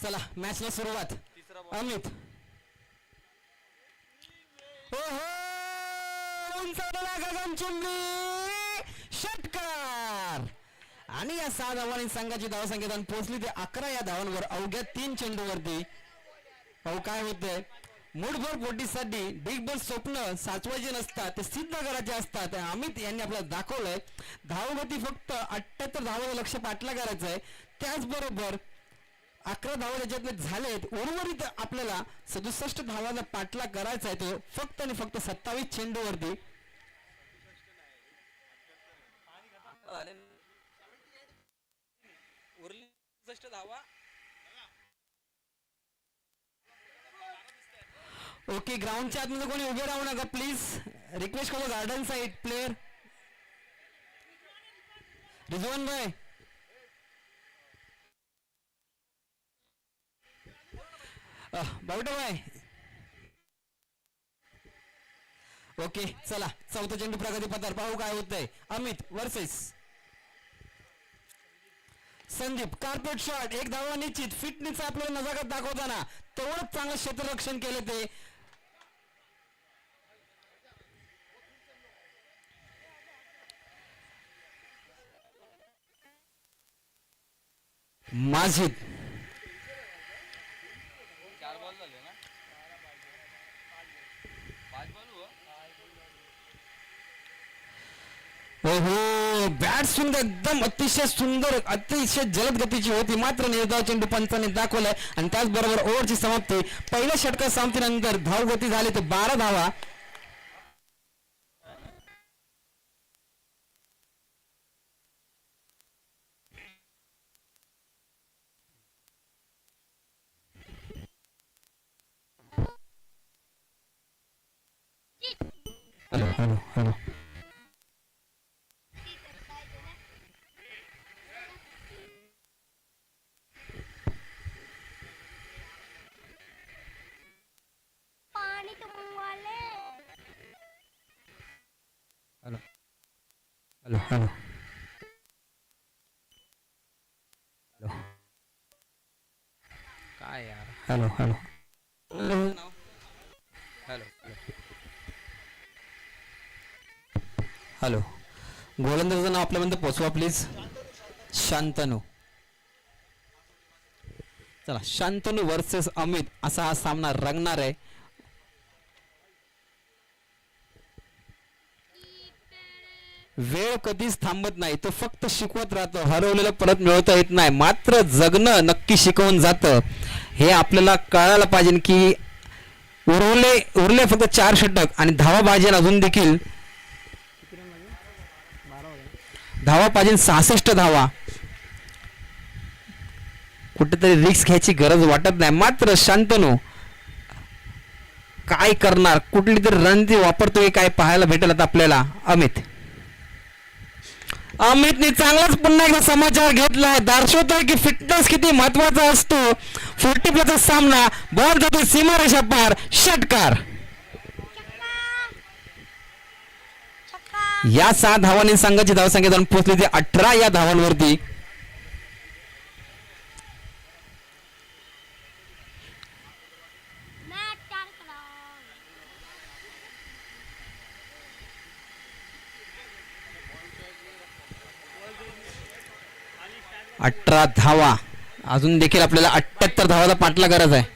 चला मॅचला सुरुवात. अमित उंचावलेला गगनचुंबी षटकार आणि या 6 धावांनी संघाची धावसंख्या पोहोचली ते 11 या धावांवर अवघ्या 3 चेंडूवरती. भाऊ काय होतंय, मूठभर पोटीसाठी बिग बॉस स्वप्न साचवायचे नसतात, ते सिद्ध करायचे असतात. अमित यांनी आपल्याला दाखवलंय. धावगती फक्त 78 धावांवर लक्ष पाठला करायचं आहे. त्याचबरोबर 11 धावा त्याच्यातले झालेत. उर्वरित आपल्याला 67 धावांचा पाठला करायचा आहे, तो फक्त आणि फक्त 27 चेंडूवरती. ओके, ग्राउंडच्या आतमध्ये कोणी उभे राहू नका प्लीज. रिक्वेस्ट करू गार्डन साइड प्लेयर रिजवान भाई. बावटे भाई. ओके चला, चौथा चेंडू प्रगती पथार. पाहू काय होतंय. Amit versus Sandeep. Carpet shot, 1 धावा निश्चित. फिटनेस आपल्याला नजाकत दाखवताना तेवढंच चांगलं क्षेत्ररक्षण केलं ते. माजिद 4 बॉल झाले ना, 5 बॉल हो बॅट स्विंग एकदम अतिशय सुंदर, अतिशय जलद गतीची होती. मात्र निर्धाव चेंडू पंचाने दाखवलाय आणि त्याचबरोबर ओव्हरची समाप्ती. पहिल्या षटका समाप्तीनंतर धावगती झाली ते 12 धावा. Hello hello hello. पानी तो मंगवा ले. Hello hello hello hello. काय यार. Hello hello hello hello. गोलंदाजाचं नाव आपल्यापर्यंत पोचवा प्लीज. शांतनू. चला, शांतनू वर्सेस अमित असा हा सामना रंगणार आहे. वेळ कधीच थांबत नाही, तो फक्त शिकवत राहतो. हरवलेलं परत मिळवता येत नाही, मात्र जगणं नक्की शिकवून जातं. हे आपल्याला कळायला पाहिजे की उरले फक्त 4 षटक आणि धावा पाहिजे अजून देखील. धावा पाहिजे 66 धावा. कुठेतरी रिस्क घ्यायची गरज वाटत नाही. मात्र शांतनू काय करणार, कुठली तरी रणनीती वापरतोय काय पाहायला भेटेल आता आपल्याला. अमितने चांगलाच पुन्हा एकदा समाचार घेतलाय. दर्शवतोय की फिटनेस किती महत्वाचा असतो. 40 प्लसचा सामना. बॉल जातो सीमारेषा पार. षटकार. या 6 धावांनी संघाची धावसंख्या जाऊन पोहोचली ते 18 या धावांवरती. मैं चार करा. 18 धावा. अजून देखील आपल्याला 78 धावाचा पाठला करायचा आहे.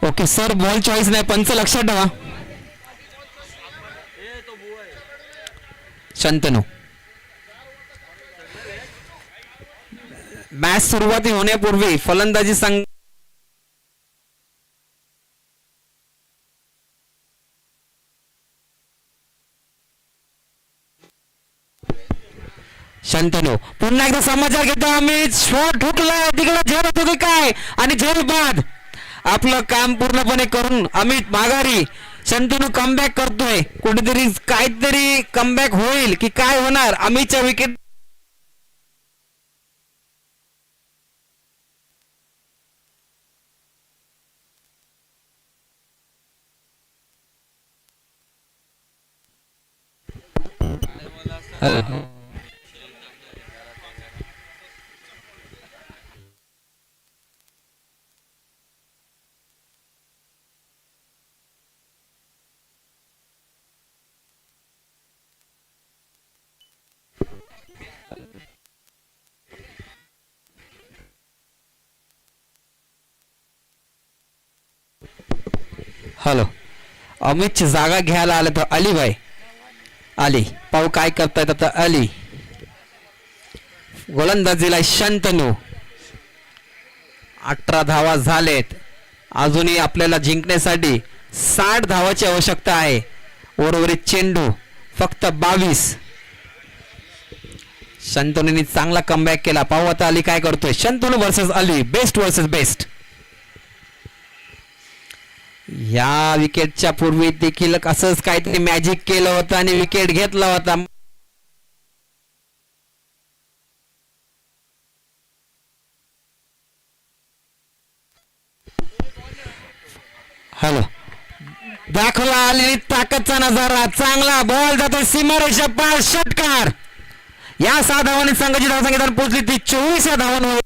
ओके सर, बॉल चॉईस नाही, पंच लक्षात ठेवा. शांतनू. मॅच सुरुवाती होण्यापूर्वी फलंदाजी संघ शांतनू पुन्हा एकदा समाचार घेतो. अमित शॉट ठोकलाय, तिकडे झेल होतो काय आणि झेल बाद. आपलं काम पूर्णपणे करून अमित माघारी. शांतनू कमबॅक करतोय. कुठेतरी काहीतरी कमबॅक होईल की काय होणार. अमितच्या विकेट हॅलो हॅलो अमितची जागा घ्यायला आले तर अलीभाई अली पाहू काय करतायत आता अली गोलंदाजीला शंतनू 18 धावा झालेत अजूनही आपल्याला जिंकण्यासाठी 60 धावाची आवश्यकता आहे उर्वरित चेंडू फक्त 22 शंतनूने चांगला कमबॅक केला पाहू आता अली काय करतोय Shantanu versus Ali best versus best या विकेटच्या पूर्वी देखील असंच काहीतरी मॅजिक केलं होतं आणि विकेट घेतला होता हॅलो दाखवला आलेली ताकदचा नजारा चांगला बॉल जातो सीमारेषा पार षटकार या 6 धावांनी संघाची धावसंख्या पोहोचली ती 24 धावांवर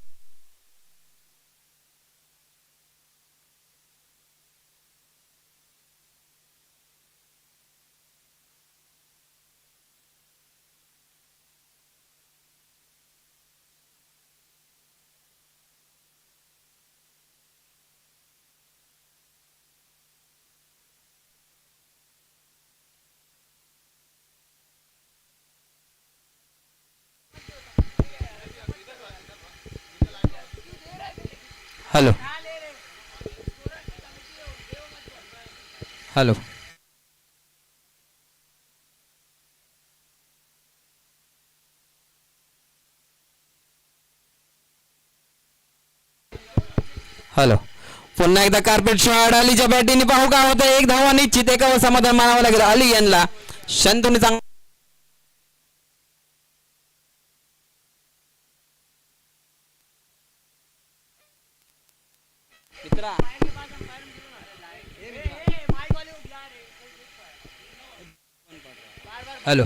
हॅलो हॅलो हॅलो पुन्हा एकदा कार्पेट शॉट अलीच्या बॅटिंगने पाहू का होतं 1 धावा निश्चित एकावर समाधान मानावं लागेल अली यांना शंतूने चांगला हॅलो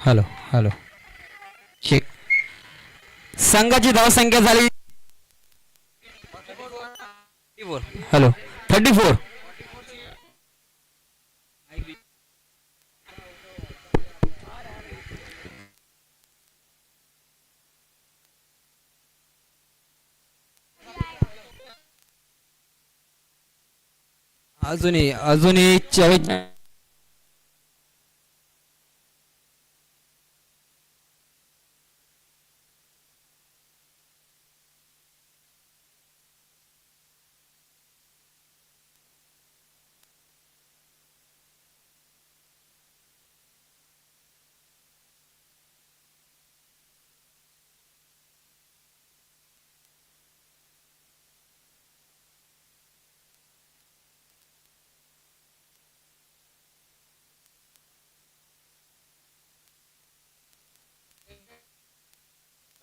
हॅलो हॅलो चेक संघाची धावसंख्या झाली हॅलो 34 अजूनही 24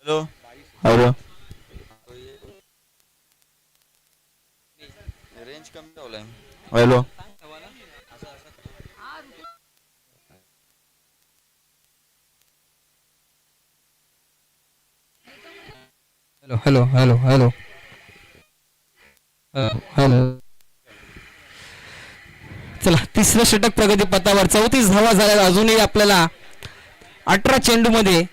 हॅलो हॅलो रेंज कमी ठेवलाय hello hello hello hello hello चला तिसरं षटक प्रगती पथावर 34 धावा झाल्या अजूनही आपल्याला 18 चेंडू मध्ये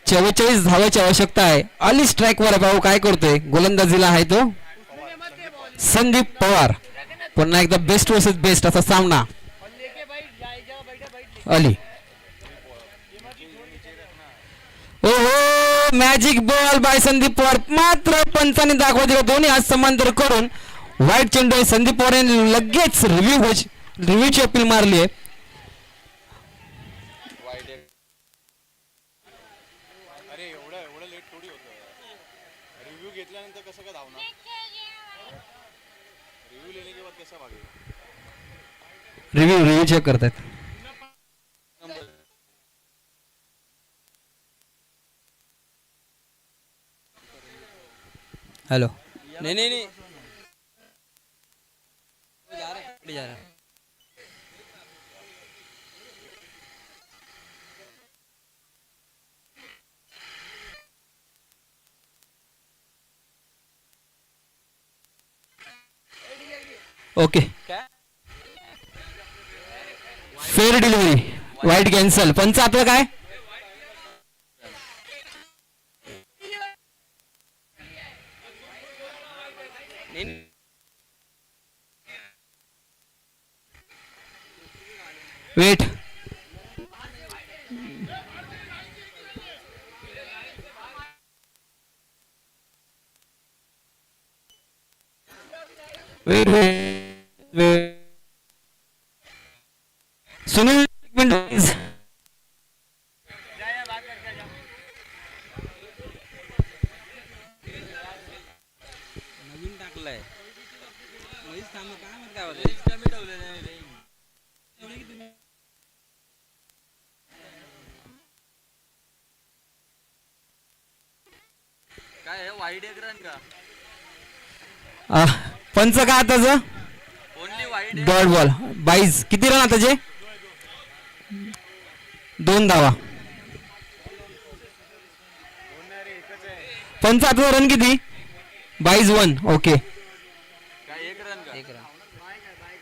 44 धावाची आवश्यकता आहे अली स्ट्राइक वर भाऊ काय करतोय गोलंदाजीला आहे तो संदीप पवार पुन्हा एकदा बेस्ट वर्सेस बेस्ट असा सामना अली ओ हो magic ball by Sandeep Pawar. मात्र पंचाने दाखवले दोन्ही हात समांतर करून वाईट चेंडू आहे. संदीप पवार यांनी लगेच रिव्ह्यूची अपील मारली आहे. वाईट आहे. अरे एवढं लेट थोडी होतं. रिव्ह्यू घेतल्यानंतर कसं काय धावणार? रिव्ह्यू लेने के बाद कैसा भागेगा? रिव्ह्यू चेक करतायत. हॅलो. नहीं नहीं नहीं जा रहा है. ओके. Fair delivery. वाईट कॅन्सल. पंच आपलं काय? वेट. Weight weight. सुनील एक मिनिट प्लीज. नवीन टाकलाय. महेश काम काय म्हणत काय होतं? कमी ठेवलेलं नाही रे. काय आहे वाईड एक रन का? पंच का आताच ओनली वाईड. Dot ball. 22. किती रन आताचे? 2 धावा. पंच आता रन किती? 22 ओके. काय एक रन का? एक रन.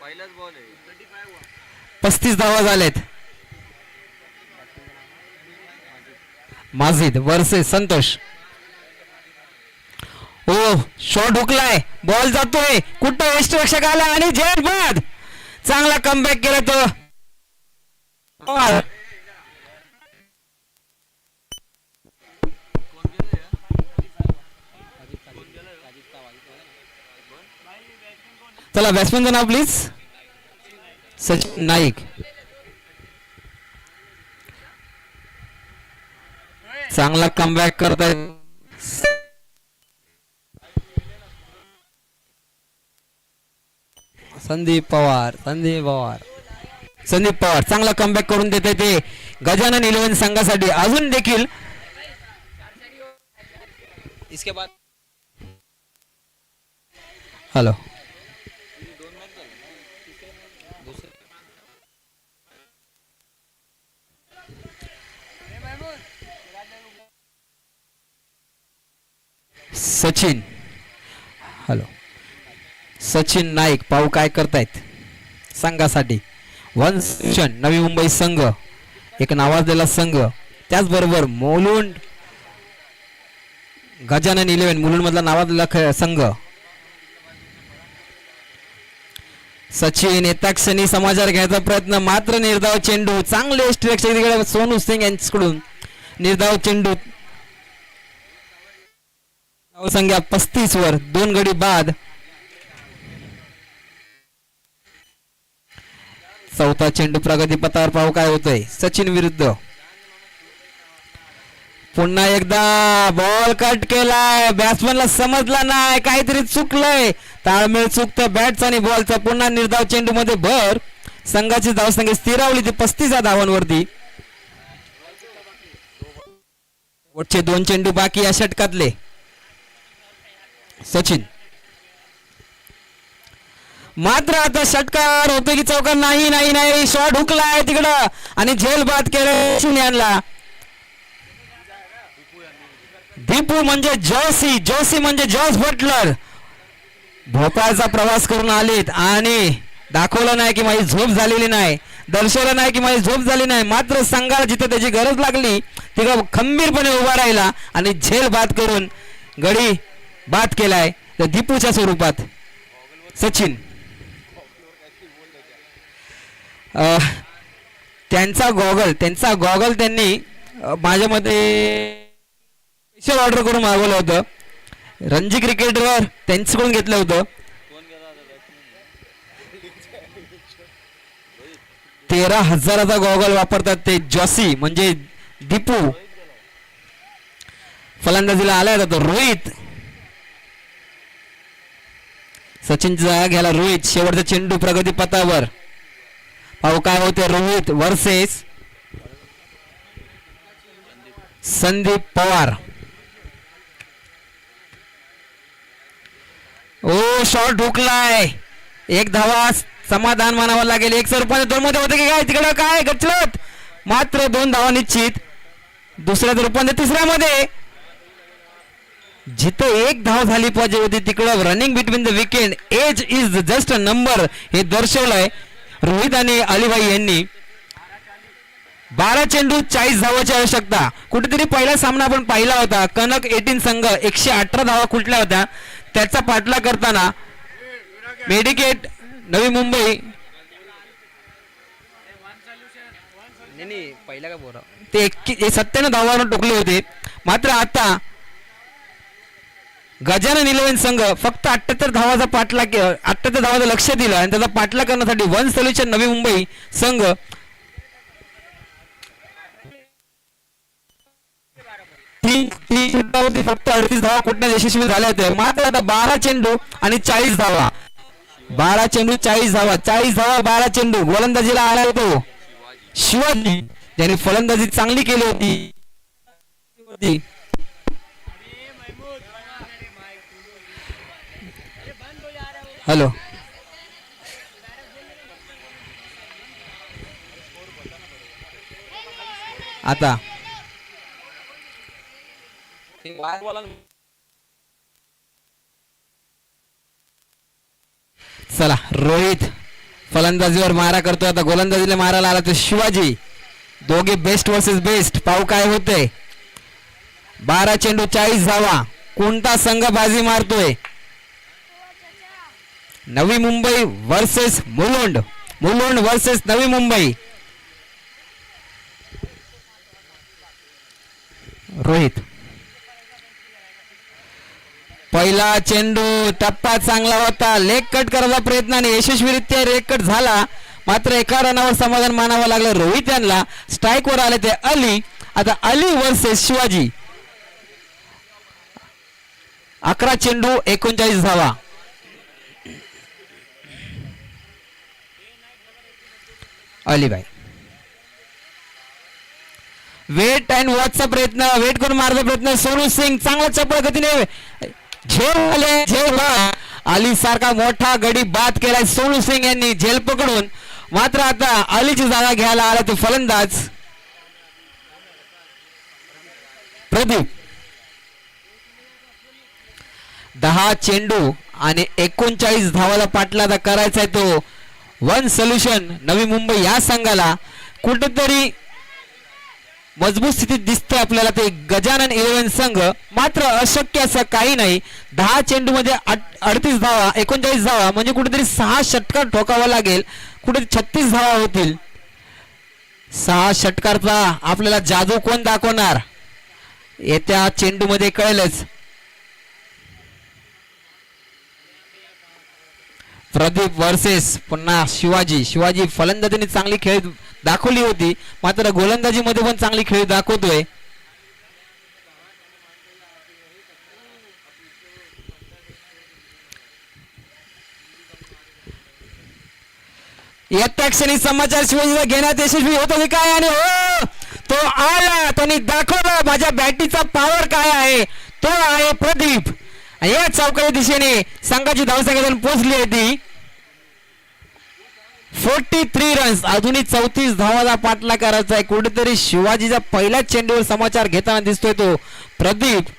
पहिलाच बॉल आहे. 35 धावा झालेत. माजिद वर्सेस संतोष. हो शॉट हुकलाय. बॉल जातोय कुठं यष्टरक्षक आला आणि जेट बाद. चांगला कमबॅक केला तो. चला बॅट्समॅनचं नाव प्लीज. सचिन नाईक. चांगला कमबॅक करताय. संदीप पवार चांगला कमबॅक करून देते ते गजानन 11 संघासाठी. अजून देखील इसके बाद हॅलो. सचिन. हॅलो. सचिन नाईक पाहू काय करतायत संघासाठी. नवी मुंबई संघ एक नावाजलेला संघ. त्याचबरोबर मुलुंड गजानन 11 मुलुंड मधला नावाजलेला संघ. सचिन येत्या क्षणी समाचार घ्यायचा प्रयत्न. मात्र निर्धाव चेंडू. चांगले स्ट्रेक्शन सोनू सिंग यांच्याकडून निर्धाव चेंडू. संख्या 35 वर 2 गडी बाद. चौथा चेंडू प्रगतीपथावर पाहू काय होतंय. सचिन विरुद्ध. पुन्हा एकदा बॉल कट केलाय. बॅट्समॅनला समजला नाही काहीतरी चुकलंय. ताळमेळ चुकतं बॅटचा आणि बॉलचा. पुन्हा निर्धाव चेंडू मध्ये भर. संघाची धावसंख्या स्थिरावली ती 35 धावांवरती. वरचे 2 चेंडू बाकी या षटकातले. सचिन मात्र आता षटकार होतो की चौकार. नाही नाही नाही. शॉट हुकलाय तिकडं आणि झेल बाद केलं यांना. दीपू म्हणजे जोशी म्हणजे जॉस बटलर भोपाळचा प्रवास करून आलेत आणि दाखवलं नाही की माझी झोप झालेली नाही. दर्शवलं नाही की माझी झोप झाली नाही. मात्र संघाला जिथे त्याची गरज लागली तिथं खंबीरपणे उभा राहिला आणि झेल बाद करून गडी बाद केलाय त्या दीपूच्या स्वरूपात. सचिन त्यांचा गॉगल त्यांनी माझ्या मते स्पेशल ऑर्डर करून मागवलं होतं रणजी क्रिकेटवर त्यांच्याकडून घेतलं होतं. 13,000चा गॉगल वापरतात ते जॉसी म्हणजे दीपू. फलंदाजीला आलाय तो रोहित. सचिनची जागा घ्यायला रोहित. शेवटचा चेंडू प्रगती पथावर. पाहू काय होते. रोहित वर्सेस संदीप पवार. ओ शॉट ढुकलाय. एक धावा समाधान मानावं लागेल. 1 रुपये 2 मध्ये होते की काय तिकडं काय गचलत. मात्र 2 धावा निश्चित. दुसऱ्या रुपये तिसऱ्यामध्ये जिथं 1 धाव झाली पाहिजे होती तिकडं running between the wicket age is just a number हे दर्शवलंय रोहित आणि अलीभाई यांनी. 12 चेंडू 40 धावाची आवश्यकता. कुठेतरी पहिला सामना आपण पाहिला होता. कनक 18 संघ 118 धावा कुठल्या होत्या त्याचा पाठलाग करताना मेडिकेट नवी मुंबई पहिला का बोरा ते 97 धावांवर टोकले होते. मात्र आता गजानन 11 संघ फक्त 78 धावाचा पाठलाग 78 धावाचं लक्ष दिलं आणि त्याचा पाठलाग करण्यासाठी वन सोल्युशन नवी मुंबई संघ फक्त 38 धावा कुठल्या यशस्वी झाल्या होत्या. मात्र आता 12 चेंडू आणि 40 धावा. 12 चेंडू 40 धावा. 40 धावा 12 चेंडू. गोलंदाजीला आला होतो शिवाजी ज्याने फलंदाजी चांगली केली होती. हॅलो आता चला रोहित फलंदाजीवर मारा करतो. आता गोलंदाजीला मारायला आला तर शिवाजी. दोघे बेस्ट वर्सेस बेस्ट. पाहू काय होते. 12 चेंडू 40 धावा. कोणता संघ बाजी मारतोय. नवी मुंबई वर्सेस मुलुंड. मुलुंड वर्सेस नवी मुंबई. रोहित पहिला चेंडू टप्पा चांगला होता. लेग कट करायचा प्रयत्न आणि यशस्वीरित्या लेग कट झाला. मात्र एका रनावर समाधान मानावं लागलं रोहित यांना. स्ट्राईक वर आले ते अली. आता अली वर्सेस शिवाजी. 11 चेंडू 39 धावा. अलीबाई वेट अँड वॉचचा प्रयत्न. वेट करून मारचा प्रयत्न. सोनू सिंग चांगला चपळ गतीने झेल अली सारखा मोठा गडी बाद केलाय सोनू सिंग यांनी झेल पकडून. मात्र आता अलीची जागा घ्यायला आला तो फलंदाज प्रदीप. 10 चेंडू आणि 39 धावाला पाठलाग करायचा आहे तो वन सोल्युशन नवी मुंबई या संघाला. कुठेतरी मजबूत स्थितीत दिसतंय आपल्याला ते गजानन 11 संघ. मात्र अशक्य असं काही नाही. 10 चेंडू मध्ये 38 धावा 39 धावा म्हणजे कुठेतरी 6 षटकार ठोकावा लागेल. कुठे 36 धावा होतील. 6 षटकारचा आपल्याला जादू कोण दाखवणार येत्या चेंडू मध्ये कळेलच. प्रदीप वर्सेस पुन्हा शिवाजी. शिवाजी फलंदाजीने चांगली खेळ दाखवली होती. मात्र गोलंदाजी मध्ये पण चांगली खेळ दाखवतोय. येत्या क्षणी समाचार शिवाजीला घेण्यात यशस्वी होतो की काय. आणि हो तो आला. त्यांनी दाखवला माझ्या बॅटीचा पॉवर काय आहे. तो आहे प्रदीप. या चौकारी दिशेने संघाची धावसंख्या पोहोचली होती 43 रन्स. अजूनही 34 धावाचा पाठलाग करायचा आहे. कुठेतरी शिवाजीच्या पहिल्याच चेंडूवर समाचार घेताना दिसतोय तो प्रदीप.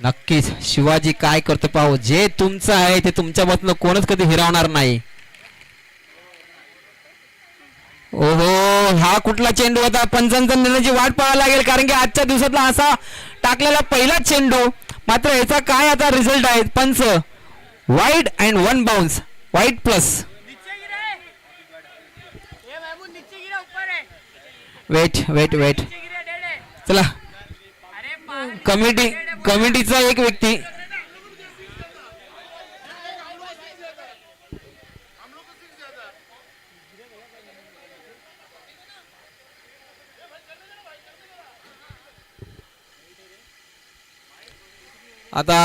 नक्कीच शिवाजी काय करतो पाहू. जे तुमचं आहे ते तुमच्या बाजूने कोणच कधी हिरावणार नाही. ओहो हा कुठला चेंडू होता. पंचांचा निर्णयाची वाट पाहावी लागेल कारण की आजच्या दिवसातला असा टाकलेला पहिला चेंडू. मात्र याचा काय आता रिझल्ट आहे पंच wide and 1 bounce wide plus नीचे गिरे ये महमूद नीचे गिरा ऊपर है वेट नीचे गिरे डेढ़ है चला अरे पार कमिटीचा एक व्यक्ती आता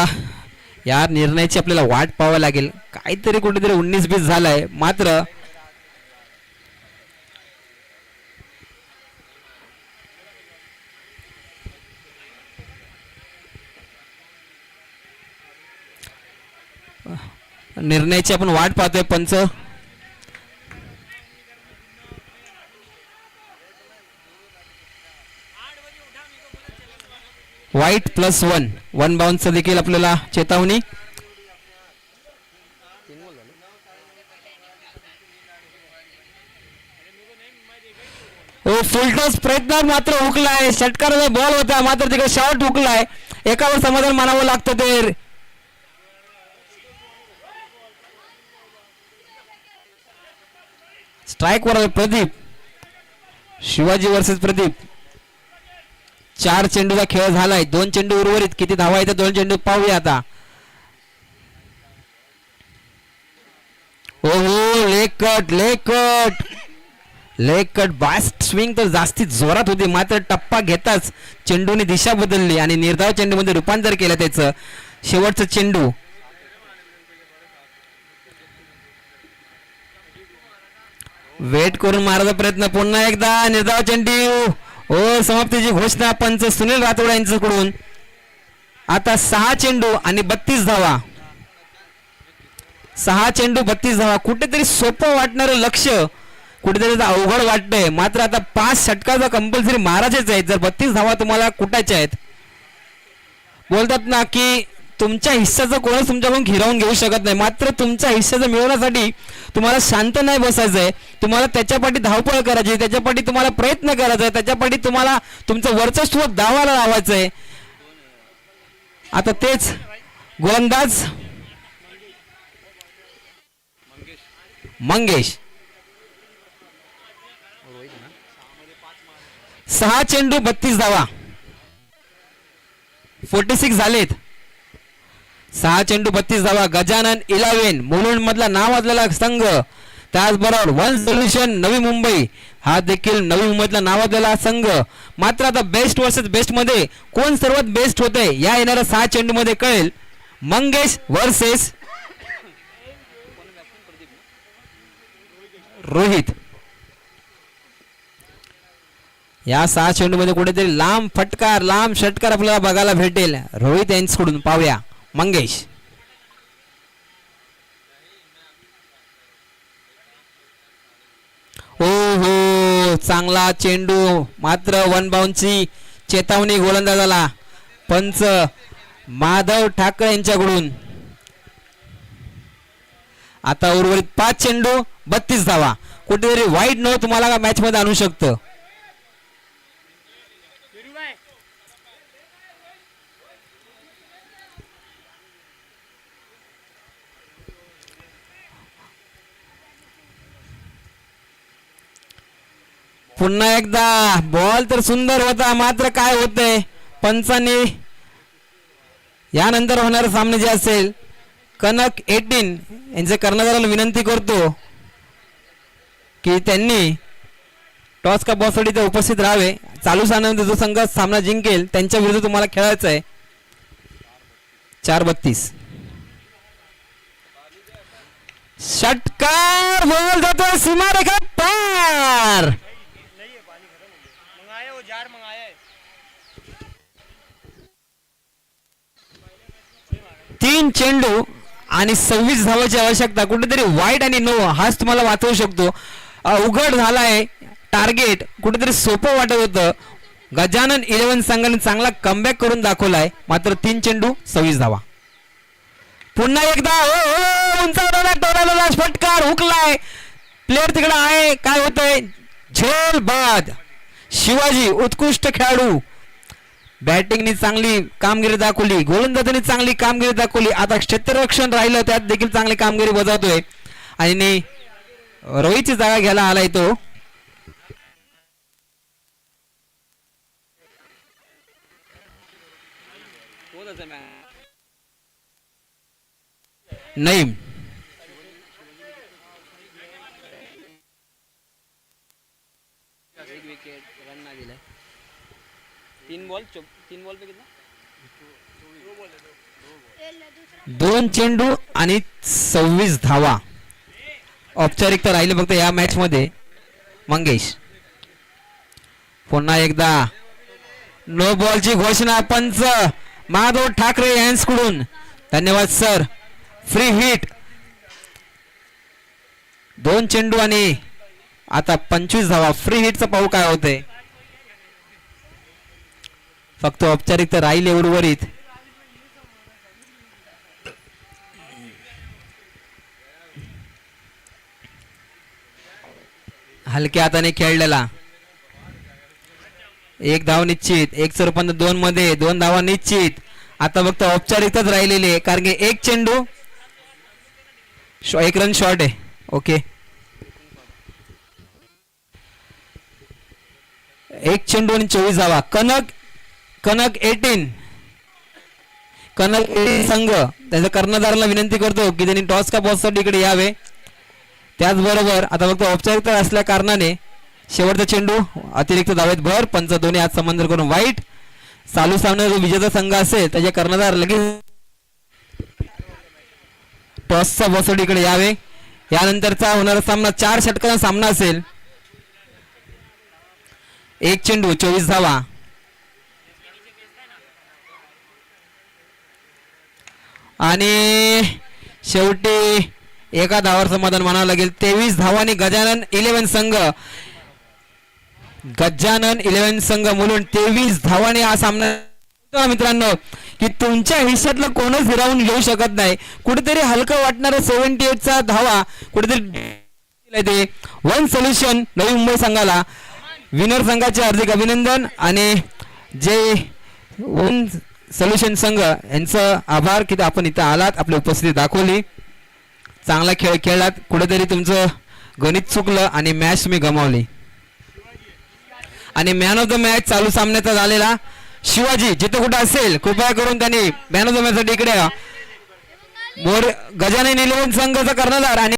या निर्णयाची आपल्याला वाट पाहावी लागेल काहीतरी कुठेतरी 19-20 झालाय मात्र निर्णयाची आपण वाट पाहतोय पंच वाईट +1 1 बाउन्सचा देखील आपल्याला चेतावणी फुलटॉस प्रयत्न मात्र हुकलाय षटकाराचा बॉल होता मात्र तिकडे शॉट हुकलाय एकावर समाधान मानावं लागतं ते स्ट्राईक वर प्रदीप शिवाजी वर्सेस प्रदीप 4 चेंडूचा खेळ झालाय 2 चेंडू उर्वरित किती धावा येतात 2 चेंडू पाहूया आता ओहो लेग कट बास्ट स्विंग तर जास्तीत जोरात होती मात्र टप्पा घेताच चेंडूने दिशा बदलली आणि निर्धाव चेंडू मध्ये रूपांतर केलं त्याचं शेवटचं चेंडू वेट करून मारायचा प्रयत्न पुन्हा एकदा निर्धाव चेंडू समाप्तीची घोषणा पंच सुनील राठोड यांच्याकडून आता 6 चेंडू आणि 32 धावा 6 चेंडू 32 धावा कुठेतरी सोपं वाटणारं लक्ष कुठेतरी अवघड वाटतंय मात्र आता 5 षटकाचा कंपल्सरी मारायचेच आहेत जर 32 धावा तुम्हाला कुठायच्या आहेत बोलतात ना की तुमच्या हिस्साचं कोणच तुमच्याकडून हिरावून घेऊ शकत नाही मात्र तुमच्या हिस्साचं मिळवण्यासाठी तुम्हाला शांत नाही बसायचंय तुम्हाला त्याच्यापाठी धावपळ करायची त्याच्यापाठी तुम्हाला प्रयत्न करायचा त्याच्यापाठी तुम्हाला तुमचं वर्चस्व दावाला लावायचंय आता तेच गोलंदाज मंगेश 6 चेंडू 32 धावा 46 झालेत 6 चेंडू 32 धावा गजानन 11 मुलुंड मधला नावाजलेला संघ त्याचबरोबर 1 सोल्युशन नवी मुंबई हा देखील नवी मुंबईतला नावाजलेला संघ मात्र आता बेस्ट वर्सेस बेस्ट मध्ये कोण सर्वात बेस्ट होते या येणाऱ्या 6 चेंडू मध्ये कळेल मंगेश वर्सेस रोहित या 6 चेंडू मध्ये कुठेतरी लांब षटकार आपल्याला बघायला भेटेल रोहित यांच्याकडून पाहूया मंगेश हो चांगला चेंडू मात्र 1 बाउन्सची चेतावणी गोलंदाजाला पंच माधव ठाकरे यांच्याकडून आता उर्वरित 5 चेंडू 32 धावा कुठेतरी वाईट न तुम्हाला मॅच मध्ये आणू शकतं पुन्हा एकदा बॉल तर सुंदर होता मात्र काय होतंय पंचांनी यानंतर होणारे सामने जे असेल कनक 18 यांचे कर्णधाराला विनंती करतो की त्यांनी टॉस का बॉससाठी ते उपस्थित राहावे चालू सामन्यामध्ये जो संघ सामना जिंकेल त्यांच्या विरुद्ध तुम्हाला खेळायचं आहे 4-32 षटकार बॉल जातो सीमारेखा पार मंगाया वो जार मंगाया है 3 चेंडू आणि 26 धावाची आवश्यकता कुठेतरी वाईट आणि नो हाच तुम्हाला वाचवू शकतो उघड झालाय टार्गेट कुठेतरी सोपं वाटत होतं गजानन 11 संघाने चांगला कमबॅक करून दाखवलाय मात्र 3 चेंडू 26 धावा पुन्हा एकदा उंचावलेला फटकार हुकलाय प्लेअर तिकडे आहे काय होतंय झेल बाद शिवाजी उत्कृष्ट खेळाडू बॅटिंगनी चांगली कामगिरी दाखवली, गोलंदाजांनी चांगली कामगिरी दाखवली. आता क्षेत्ररक्षण राहिलं त्यात देखील चांगली कामगिरी बजावतोय आणि रोहितची जागा घ्यायला आलाय तो. कोणाचं मॅच नईम एक विकेट रन नाही दिलाय. 3 बॉल पे कितना 2 चेंडू आणि 26 धावा. औपचारिकता राहिले फक्त या मॅच मध्ये. मंगेश पुन्हा एकदा नो बॉलची घोषणा पंच माधव ठाकरे यांच्याकडून. धन्यवाद सर. Free hit. 2 चेंडू आणि आता 25 धावा. फ्री हिटचा पाहू काय होतंय. फक्त औपचारिकता राहिले उर्वरित. हलक्या हाताने खेळलेला. 1 धाव निश्चित. 1 मध्ये 2 धावा निश्चित. आता फक्त औपचारिकताच राहिलेली आहे कारण की 1 चेंडू 1 रन शॉर्ट आहे. ओके 1 चेंडू आणि 24 धावा. कनक 18 संघ त्याच्या कर्णधाराला विनंती करतो की त्यांनी टॉस का बॉससाठी इकडे यावे. त्याचबरोबर आता फक्त औपचारिकता असल्या कारणाने शेवटचा चेंडू अतिरिक्त धावेत भर. पंच दोन्ही हात समंजस करून वाईट. चालू सामन्यात जो विजेता संघ असेल त्याचे कर्णधार लगेच टॉसचा बॉससाठी इकडे यावे. यानंतरचा होणारा सामना 4 षटकांचा सामना असेल. 1 चेंडू 24 धावा. आणि शेवटी एका धावावर समाधान मानावं लागेल. 23 धावांनी गजानन 11 संघ म्हणून 23 धावांनी हा सामना. मित्रांनो की तुमच्या आयुष्यातलं कोणच हिरावून घेऊ शकत नाही. कुठेतरी हलकं वाटणारा 78चा धावा कुठेतरी ते वन सोल्युशन नवी मुंबई संघाला विनर संघाचे हार्दिक अभिनंदन. आणि जे वन सोल्युशन संघ यांचं आभार की आपण इथं आलात, आपली उपस्थिती दाखवली, चांगला खेळ खेळलात. कुठेतरी तुमचं गणित चुकलं आणि मॅच तुम्ही गमावली. आणि मॅन ऑफ द मॅच चालू सामन्याचा झालेला शिवाजी जिथे कुठे असेल कृपया करून त्यांनी मॅन ऑफ द मॅच साठी इकडे गजानन 11 संघाचा कर्णधार आणि